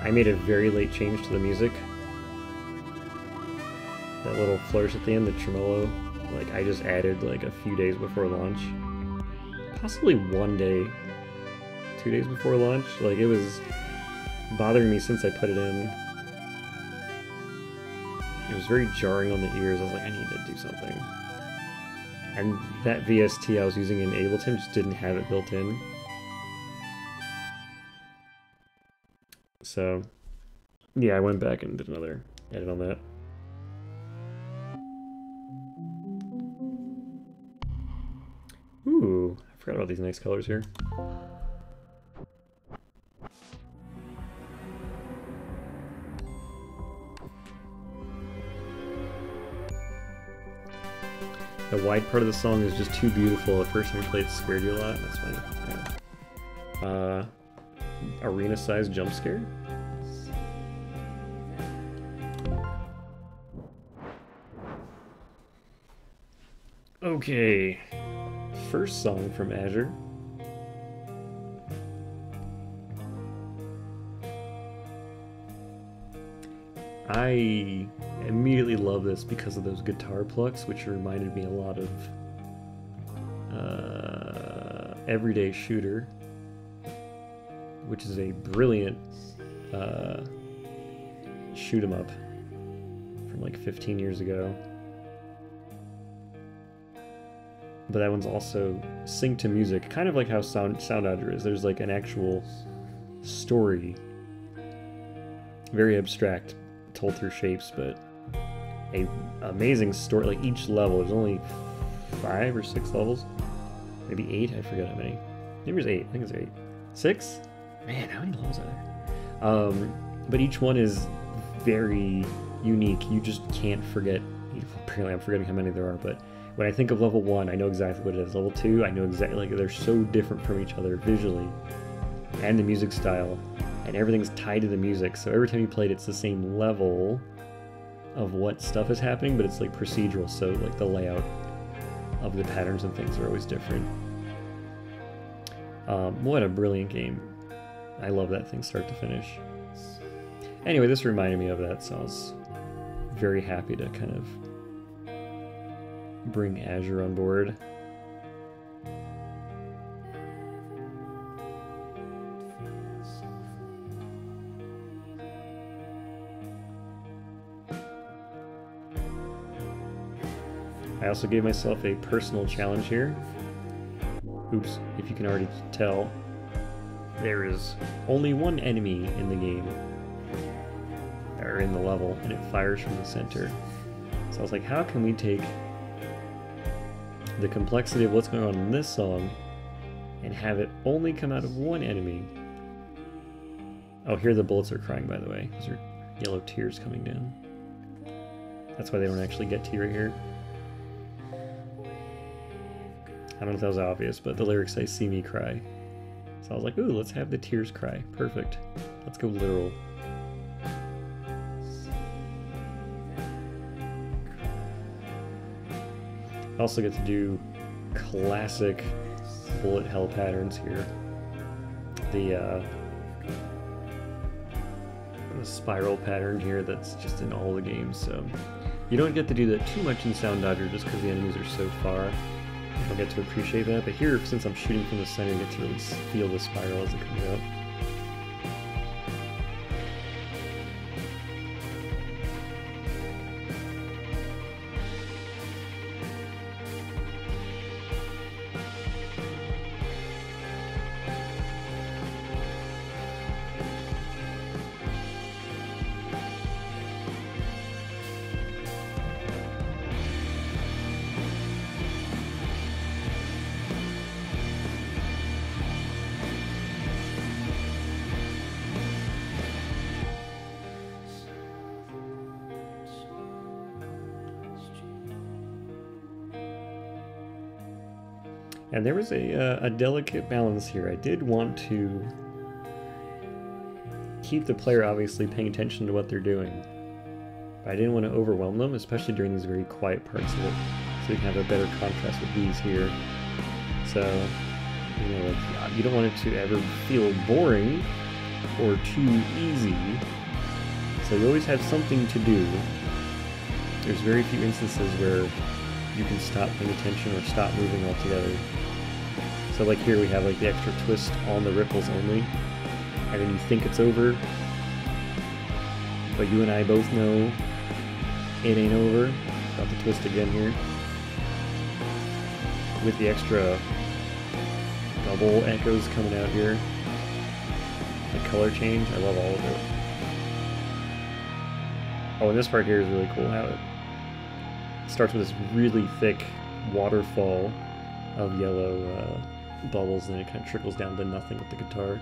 I made a very late change to the music. That little flourish at the end, the tremolo, like I just added like a few days before launch. Possibly 1 day, 2 days before launch. Like it was bothering me since I put it in. It was very jarring on the ears. I was like, I need to do something. And that VST I was using in Ableton just didn't have it built in. So, yeah, I went back and did another edit on that. Ooh, I forgot about these nice colors here. The wide part of the song is just too beautiful. The first time I played it scared you a lot. That's fine. Yeah. Arena-sized jump scare. Okay. First song from Azure. I immediately love this because of those guitar plucks, which reminded me a lot of Everyday Shooter, which is a brilliant shoot 'em up from like 15 years ago. But that one's also synced to music, kind of like how Soundodger is. There's like an actual story, very abstract, told through shapes, but a amazing story. Like each level, there's only 5 or 6 levels, maybe 8. I forget how many. Maybe there's 8. I think it's 8. 6? Man, how many levels are there? But each one is very unique. You just can't forget. Apparently, I'm forgetting how many there are, but when I think of level 1, I know exactly what it is. Level 2, I know exactly, like, they're so different from each other visually, and the music style, and everything's tied to the music, so every time you play it, it's the same level of what stuff is happening, but it's like procedural, so like the layout of the patterns and things are always different. What a brilliant game. I love that thing start to finish. Anyway, this reminded me of that, so I was very happy to kind of bring Azure on board. I also gave myself a personal challenge here. Oops, if you can already tell, there is only one enemy in the game, or in the level, and it fires from the center. So I was like, how can we take the complexity of what's going on in this song and have it only come out of one enemy? Oh, here the bullets are crying, by the way. Those are yellow tears coming down. That's why they don't actually get to you right here. I don't know if that was obvious, but the lyrics say, "See me cry." So I was like, ooh, let's have the tears cry. Perfect. Let's go literal. I also get to do classic bullet hell patterns here. The spiral pattern here that's just in all the games, so you don't get to do that too much in Soundodger just because the enemies are so far. You don't get to appreciate that, but here, since I'm shooting from the center, you get to really feel the spiral as it comes out. And there was a delicate balance here. I did want to keep the player obviously paying attention to what they're doing, but I didn't want to overwhelm them, especially during these very quiet parts of it, so you can have a better contrast with these here. So, you know, like, you don't want it to ever feel boring or too easy, so you always have something to do. There's very few instances where you can stop paying attention or stop moving altogether. So like here we have like the extra twist on the ripples only, and then you think it's over, but you and I both know it ain't over. Got the twist again here, with the extra double echoes coming out here. The color change, I love all of it. Oh, and this part here is really cool, how it starts with this really thick waterfall of yellow bubbles, and then it kind of trickles down to nothing with the guitar.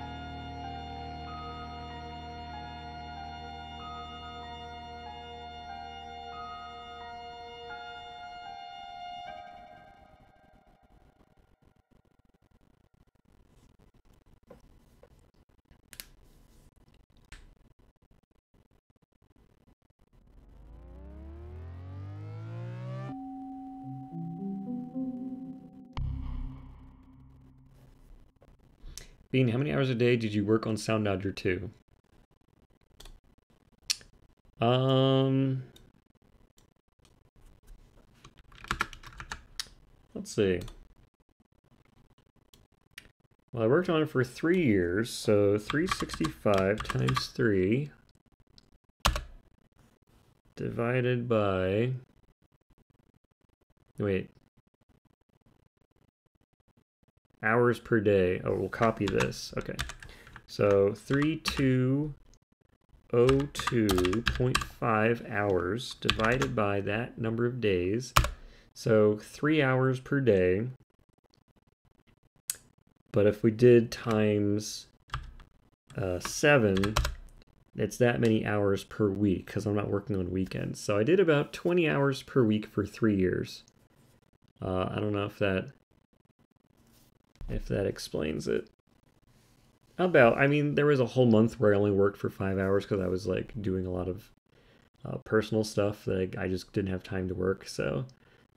Bean, how many hours a day did you work on Soundodger 2? Let's see. Well, I worked on it for 3 years, so 365 times 3 divided by... Wait. Hours per day. Oh, we'll copy this. Okay. So 3202.5 hours divided by that number of days. So 3 hours per day. But if we did times 7, it's that many hours per week because I'm not working on weekends. So I did about 20 hours per week for 3 years. I don't know if that explains it. I mean, there was a whole month where I only worked for 5 hours because I was like doing a lot of personal stuff that I just didn't have time to work. So,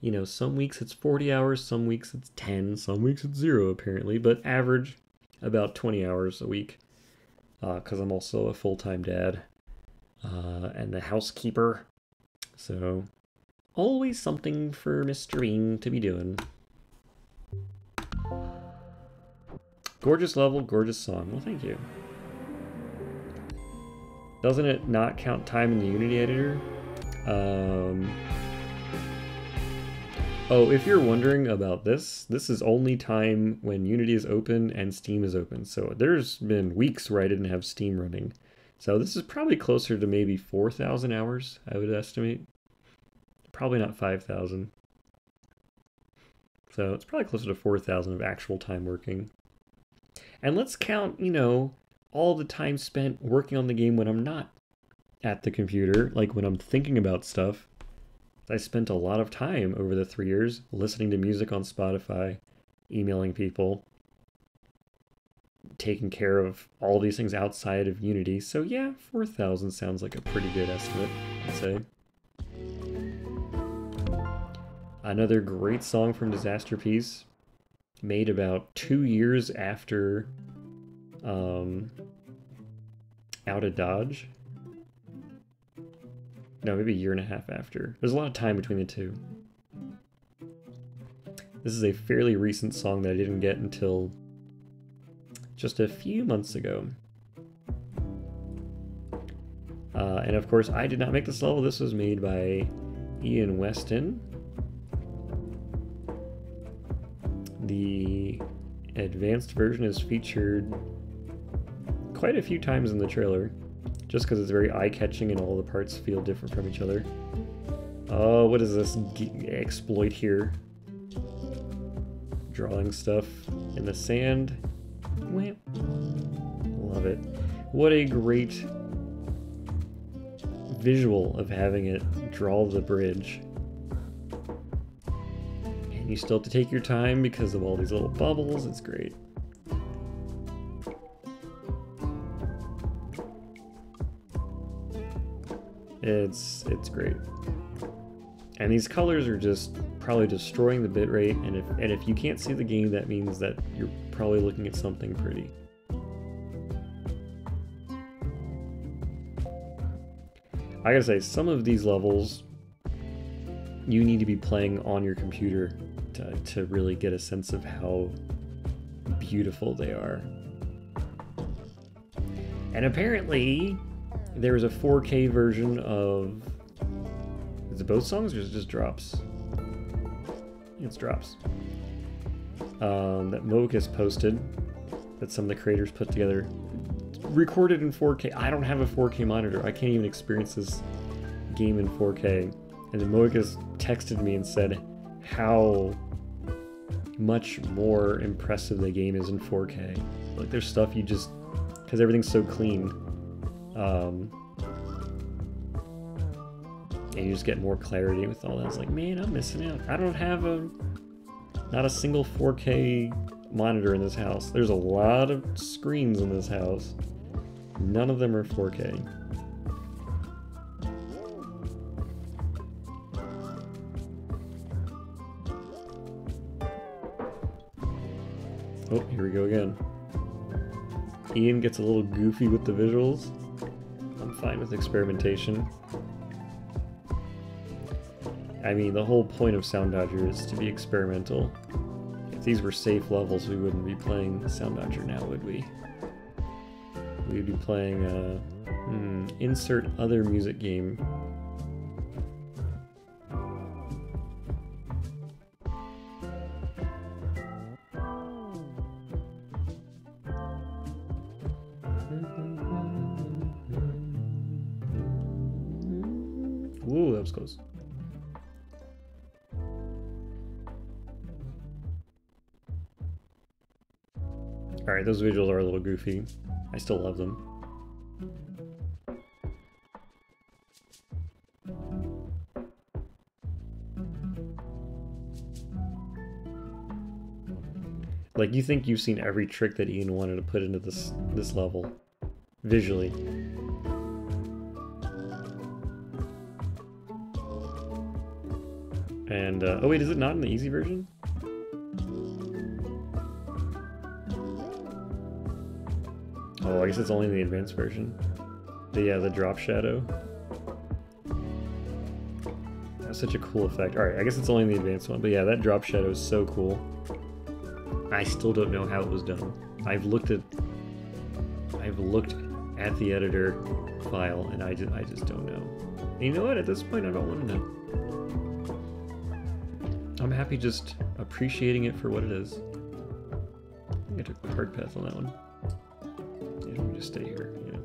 you know, some weeks it's 40 hours, some weeks it's 10, some weeks it's 0 apparently, but average about 20 hours a week because I'm also a full-time dad and the housekeeper. So, always something for Mr. Bean to be doing. Gorgeous level, gorgeous song. Well, thank you. Doesn't it not count time in the Unity editor? Oh, if you're wondering about this, this is only time when Unity is open and Steam is open. So there's been weeks where I didn't have Steam running. So this is probably closer to maybe 4,000 hours, I would estimate. Probably not 5,000. So it's probably closer to 4,000 of actual time working. And let's count, you know, all the time spent working on the game when I'm not at the computer, like when I'm thinking about stuff. I spent a lot of time over the 3 years listening to music on Spotify, emailing people, taking care of all these things outside of Unity. So yeah, 4,000 sounds like a pretty good estimate, I'd say. Another great song from Disaster Piece, made about 2 years after Out of Dodge. No, maybe a year and a half after. There's a lot of time between the two. This is a fairly recent song that I didn't get until just a few months ago. And of course, I did not make this level. This was made by Ian Weston. The advanced version is featured quite a few times in the trailer, just because it's very eye-catching and all the parts feel different from each other. Oh, what is this exploit here? Drawing stuff in the sand. Love it. What a great visual of having it draw the bridge. You still have to take your time because of all these little bubbles. It's great. It's great. And these colors are just probably destroying the bitrate, and if you can't see the game, that means that you're probably looking at something pretty. I gotta say, some of these levels you need to be playing on your computer to really get a sense of how beautiful they are. And apparently there is a 4K version of... Is it both songs or is it just Drops? It's Drops. That Mocus posted, that some of the creators put together. It's recorded in 4K. I don't have a 4K monitor. I can't even experience this game in 4K. And then Moika's texted me and said how much more impressive the game is in 4K. Like there's stuff you just, because everything's so clean, and you just get more clarity with all that. It's like, man, I'm missing out. I don't have not a single 4K monitor in this house. There's a lot of screens in this house. None of them are 4K. Oh, here we go again. Ian gets a little goofy with the visuals. I'm fine with experimentation. I mean, the whole point of Soundodger is to be experimental. If these were safe levels, we wouldn't be playing Soundodger now, would we? We'd be playing, insert other music game. Ooh, that was close. Alright, those visuals are a little goofy. I still love them. Like, you think you've seen every trick that Ian wanted to put into this level, visually. And, oh wait, is it not in the easy version? Oh, I guess it's only in the advanced version. The drop shadow. That's such a cool effect. Alright, I guess it's only in the advanced one, but yeah, that drop shadow is so cool. I still don't know how it was done. I've looked at the editor file, and I just don't know. And you know what? At this point, I don't want to know. I'm happy just appreciating it for what it is. I think I took the hard path on that one. Yeah, let me just stay here. Yeah.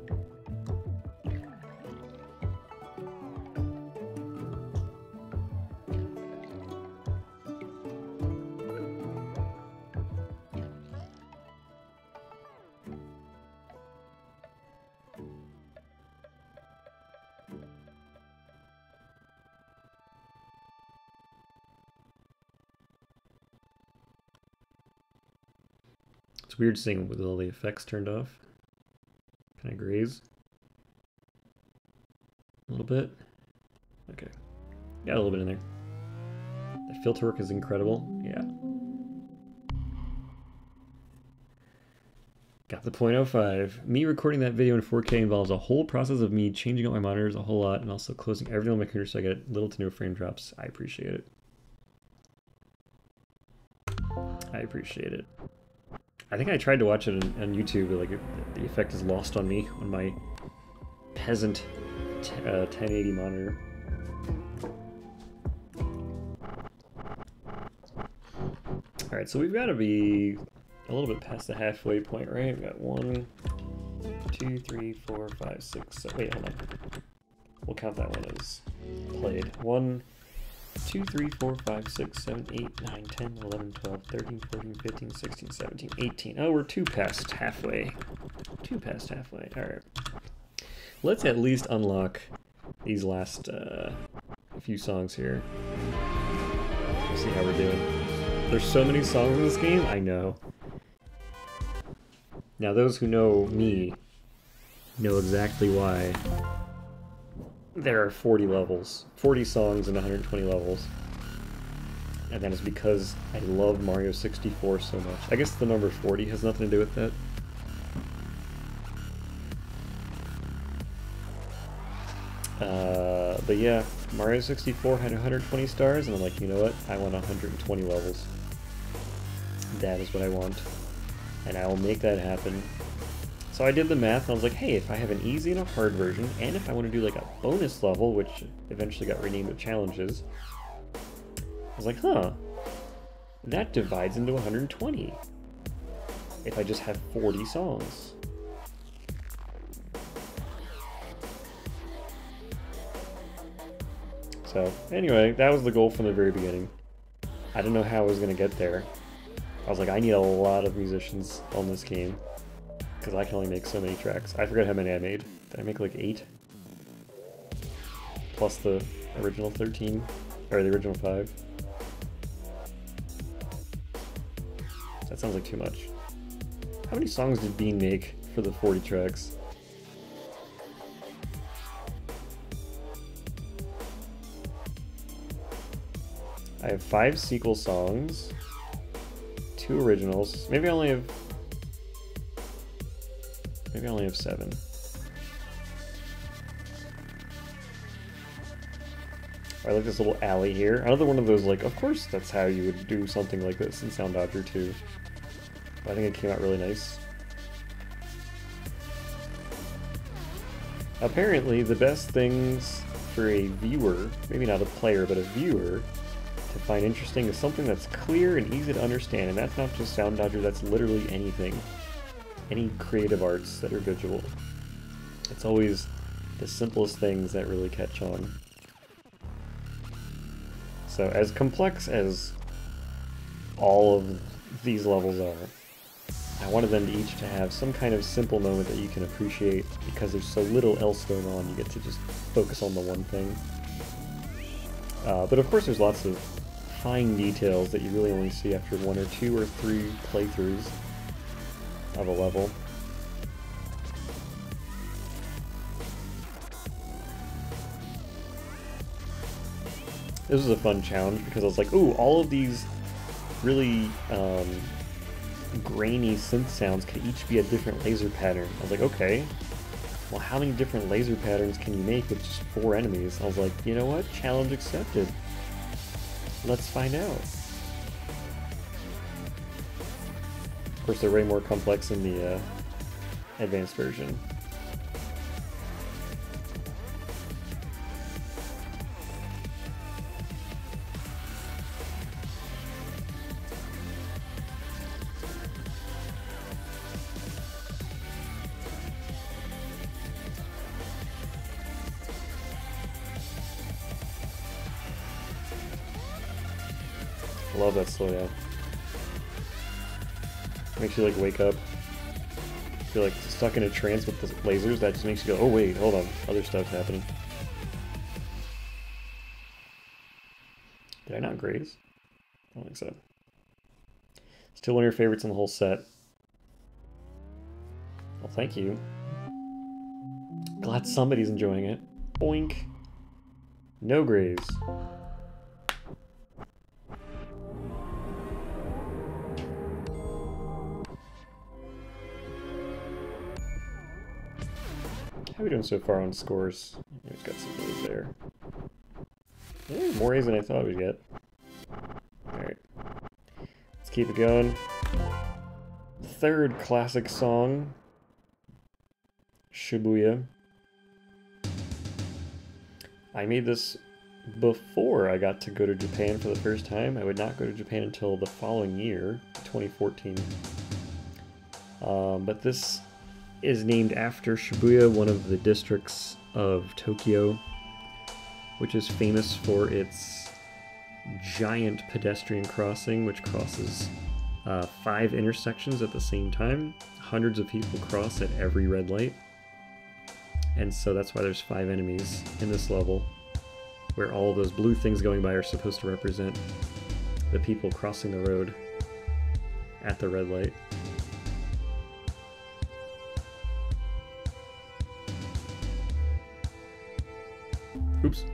It's weird seeing with all the effects turned off. Can I graze? A little bit? Okay. Got a little bit in there. The filter work is incredible. Yeah. Got the .05. Me recording that video in 4K involves a whole process of me changing out my monitors a whole lot and also closing everything on my computer so I get little to no frame drops. I appreciate it. I appreciate it. I think I tried to watch it on YouTube, but like the effect is lost on me on my peasant 1080 monitor. Alright, so we've got to be a little bit past the halfway point, right? We've got 1, 2, 3, 4, 5, 6, 7. Wait, hold on. We'll count that one as played. 1, 2, 3, 4, 5, 6, 7, 8, 9, 10, 11, 12, 13, 14, 15, 16, 17, 18. Oh, we're 2 past halfway. 2 past halfway. Alright. Let's at least unlock these last few songs here. See how we're doing. There's so many songs in this game, I know. Now those who know me know exactly why there are 40 levels. 40 songs and 120 levels. And that is because I love Mario 64 so much. I guess the number 40 has nothing to do with that. But yeah, Mario 64 had 120 stars, and I'm like, you know what? I want 120 levels. That is what I want. And I will make that happen. So I did the math, and I was like, hey, if I have an easy and a hard version, and if I want to do like a bonus level, which eventually got renamed to challenges, I was like, huh, that divides into 120 if I just have 40 songs. So, anyway, that was the goal from the very beginning. I didn't know how I was going to get there. I was like, I need a lot of musicians on this game, because I can only make so many tracks. I forgot how many I made. Did I make like 8? Plus the original 13, or the original 5. That sounds like too much. How many songs did Bean make for the 40 tracks? I have 5 sequel songs, 2 originals. Maybe I only have 7. I like this little alley here. Another one of those, like, of course that's how you would do something like this in Soundodger too. But I think it came out really nice. Apparently, the best things for a viewer, maybe not a player, but a viewer, to find interesting is something that's clear and easy to understand. And that's not just Soundodger, that's literally anything. Any creative arts that are visual. It's always the simplest things that really catch on. So as complex as all of these levels are, I wanted them to each to have some kind of simple moment that you can appreciate because there's so little else going on. You get to just focus on the one thing. But of course there's lots of fine details that you really only see after 1 or 2 or 3 playthroughs of a level. This was a fun challenge because I was like, ooh, all of these really grainy synth sounds could each be a different laser pattern. I was like, okay, well, how many different laser patterns can you make with just 4 enemies? I was like, you know what? Challenge accepted. Let's find out. Of course, they're way more complex in the advanced version. I love that slowdown. Makes you like wake up. If you're like stuck in a trance with the lasers, that just makes you go, oh wait, hold on, other stuff's happening. Did I not graze? I don't think so. Still one of your favorites in the whole set. Well, thank you. Glad somebody's enjoying it. Boink. No graze. How are we doing so far on scores? We've got some A's there. Yeah, more A's than I thought we'd get. Alright. Let's keep it going. 3rd classic song. Shibuya. I made this before I got to go to Japan for the first time. I would not go to Japan until the following year, 2014. But this is named after Shibuya, one of the districts of Tokyo, which is famous for its giant pedestrian crossing, which crosses 5 intersections at the same time. Hundreds of people cross at every red light. And so that's why there's 5 enemies in this level, where all of those blue things going by are supposed to represent the people crossing the road at the red light. Oops.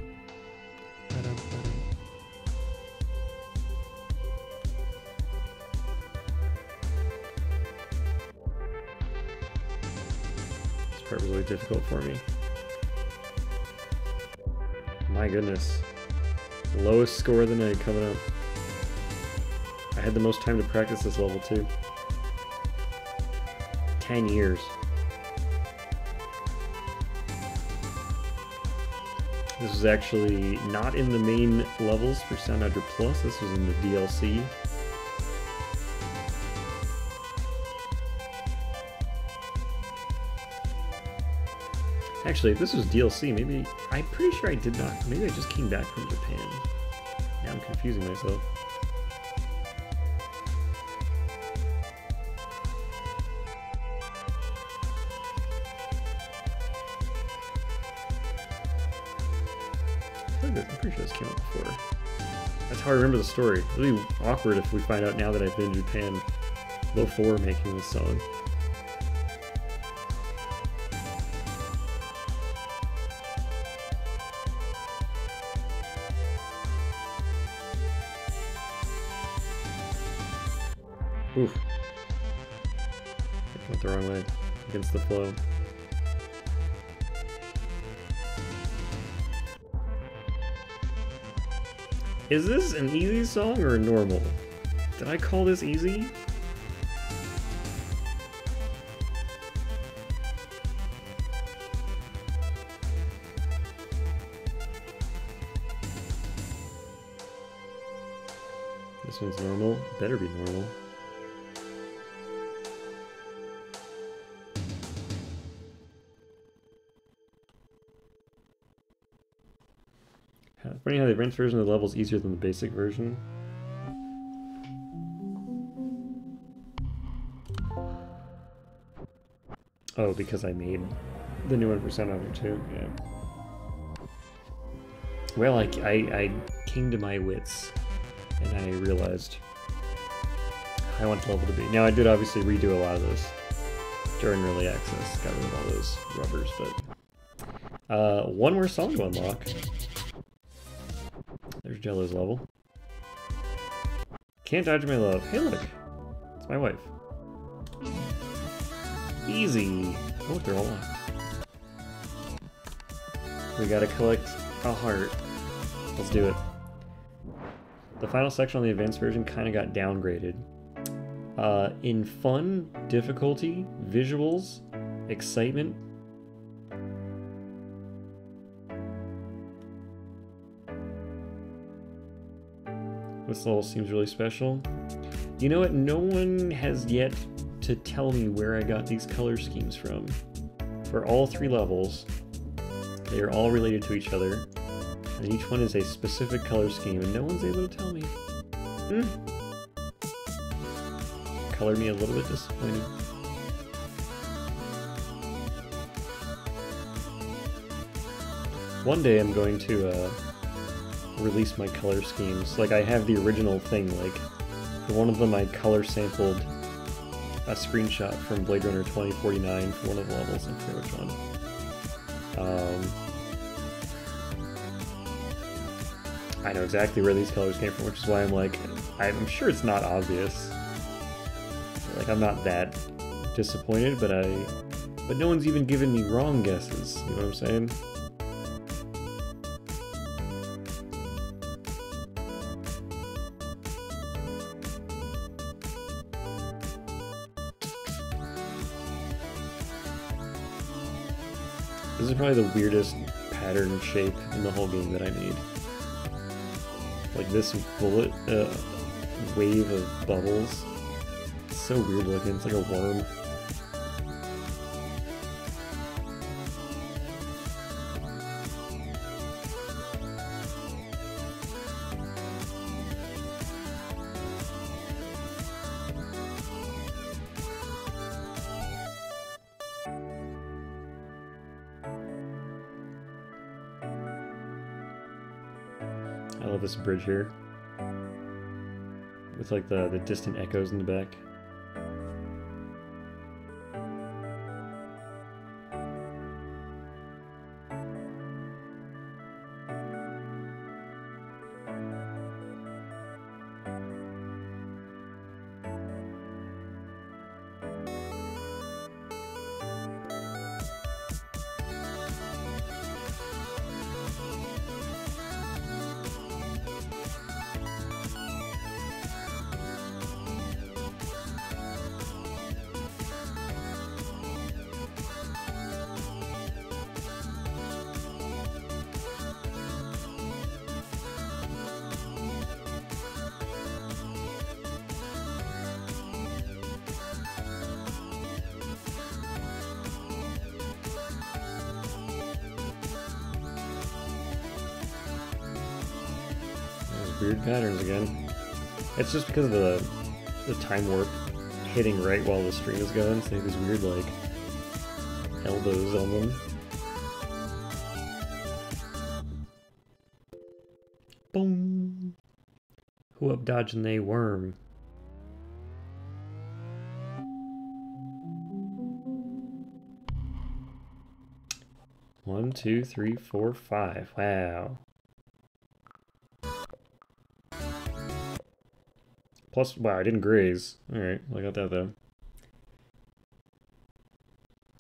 This part was really difficult for me. My goodness. Lowest score of the night coming up. I had the most time to practice this level too. 10 years. This was actually not in the main levels for Soundodger Plus, this was in the DLC. Actually, if this was DLC, maybe... I'm pretty sure I did not. Maybe I just came back from Japan. Now I'm confusing myself. I'm pretty sure this came out before. That's how I remember the story. It's really awkward if we find out now that I've been to Japan before making this song. Oof. I went the wrong way. Against the flow. Is this an easy song or a normal? Did I call this easy? This one's normal. Better be normal. Funny how the advanced version of the level is easier than the basic version. Oh, because I made the new one for Soundodger too, yeah. Well, I came to my wits, and I realized I want the level to be. Now, I did obviously redo a lot of this during early access, got rid of all those rubbers, but... one more song to unlock. There's Jello's level. Can't dodge my love. Hey look! It's my wife. Easy! Oh, they're all locked. We gotta collect a heart. Let's do it. The final section on the advanced version kinda got downgraded. In fun, difficulty, visuals, excitement, this level seems really special. You know what? No one has yet to tell me where I got these color schemes from. For all 3 levels, they are all related to each other, and each one is a specific color scheme, and no one's able to tell me. Color me a little bit disappointed. One day I'm going to release my color schemes. Like, I have the original thing, like, for one of them I color sampled a screenshot from Blade Runner 2049 for one of the levels, I forget which one. I know exactly where these colors came from, which is why I'm like, I'm sure it's not obvious. Like, I'm not that disappointed, but no one's even given me wrong guesses, you know what I'm saying? This is probably the weirdest pattern shape in the whole game that I made. Like this bullet wave of bubbles. It's so weird looking, it's like a worm. I love this bridge here. With like the distant echoes in the back. weird patterns again. It's just because of the time warp hitting right while the stream is going, so they have these weird, like, elbows on them. Boom! Who up dodging they worm? One, two, three, four, five. Wow. Plus, wow, I didn't graze. Alright, well, I got that though.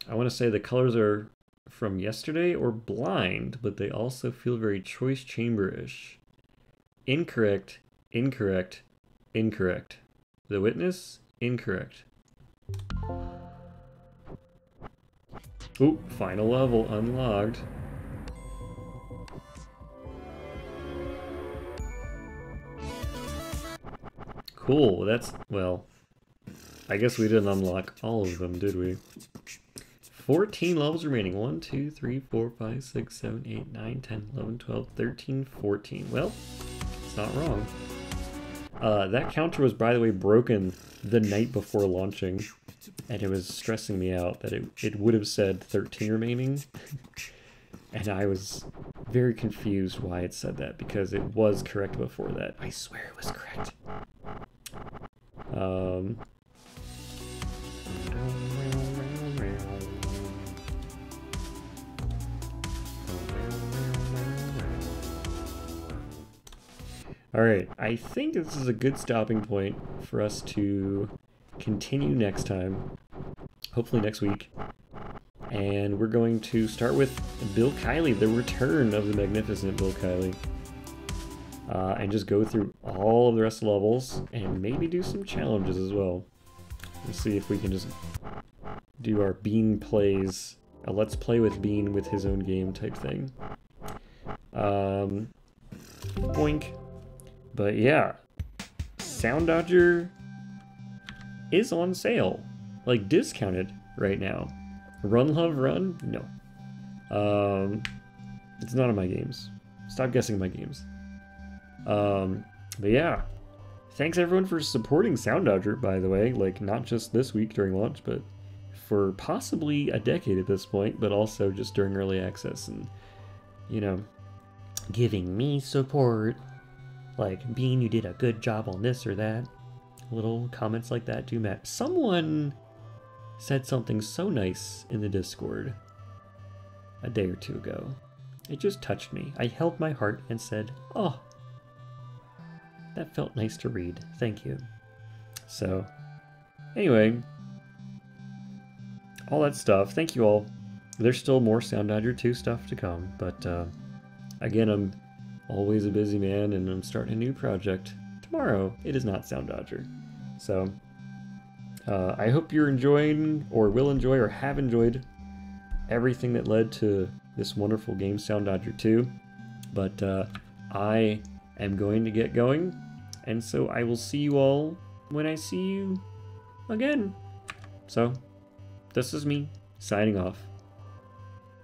I want to say the colors are from yesterday or blind, but they also feel very choice chamber-ish. Incorrect, incorrect, incorrect. The witness, incorrect. Ooh, final level unlocked. Cool, that's, well, I guess we didn't unlock all of them, did we? 14 levels remaining. 1, 2, 3, 4, 5, 6, 7, 8, 9, 10, 11, 12, 13, 14. Well, it's not wrong. That counter was, by the way, broken the night before launching, and it was stressing me out that it would have said 13 remaining, and I was very confused why it said that, because it was correct before that. I swear it was correct. Alright, I think this is a good stopping point for us to continue next time, hopefully next week. And we're going to start with Bill Kiley, the return of the magnificent Bill Kiley. And just go through all of the rest of the levels, and maybe do some challenges as well. Let's see if we can just do our Bean plays, a let's play with Bean with his own game type thing. Boink. But yeah, Soundodger is on sale, like discounted right now. Run Love Run? No. It's not in my games. Stop guessing my games. But yeah, thanks everyone for supporting Soundodger, by the way, like not just this week during launch, but for possibly a decade at this point, but also just during early access and, you know, giving me support. Like, Bean, you did a good job on this or that. Little comments like that do matter. Someone said something so nice in the Discord a day or two ago. It just touched me. I held my heart and said, oh, that felt nice to read. Thank you. So, anyway, all that stuff. Thank you all. There's still more Soundodger 2 stuff to come, but again, I'm always a busy man, and I'm starting a new project tomorrow. It is not Soundodger. So, I hope you're enjoying, or will enjoy, or have enjoyed everything that led to this wonderful game, Soundodger 2. But I am going to get going, and so I will see you all when I see you again. So, this is me, signing off.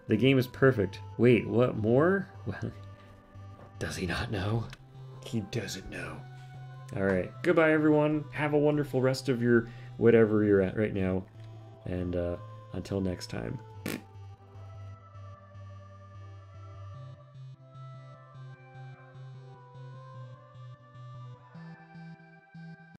The game is perfect. Wait, what more? Well, does he not know? He doesn't know. Alright, goodbye everyone. Have a wonderful rest of your whatever you're at right now. And until next time.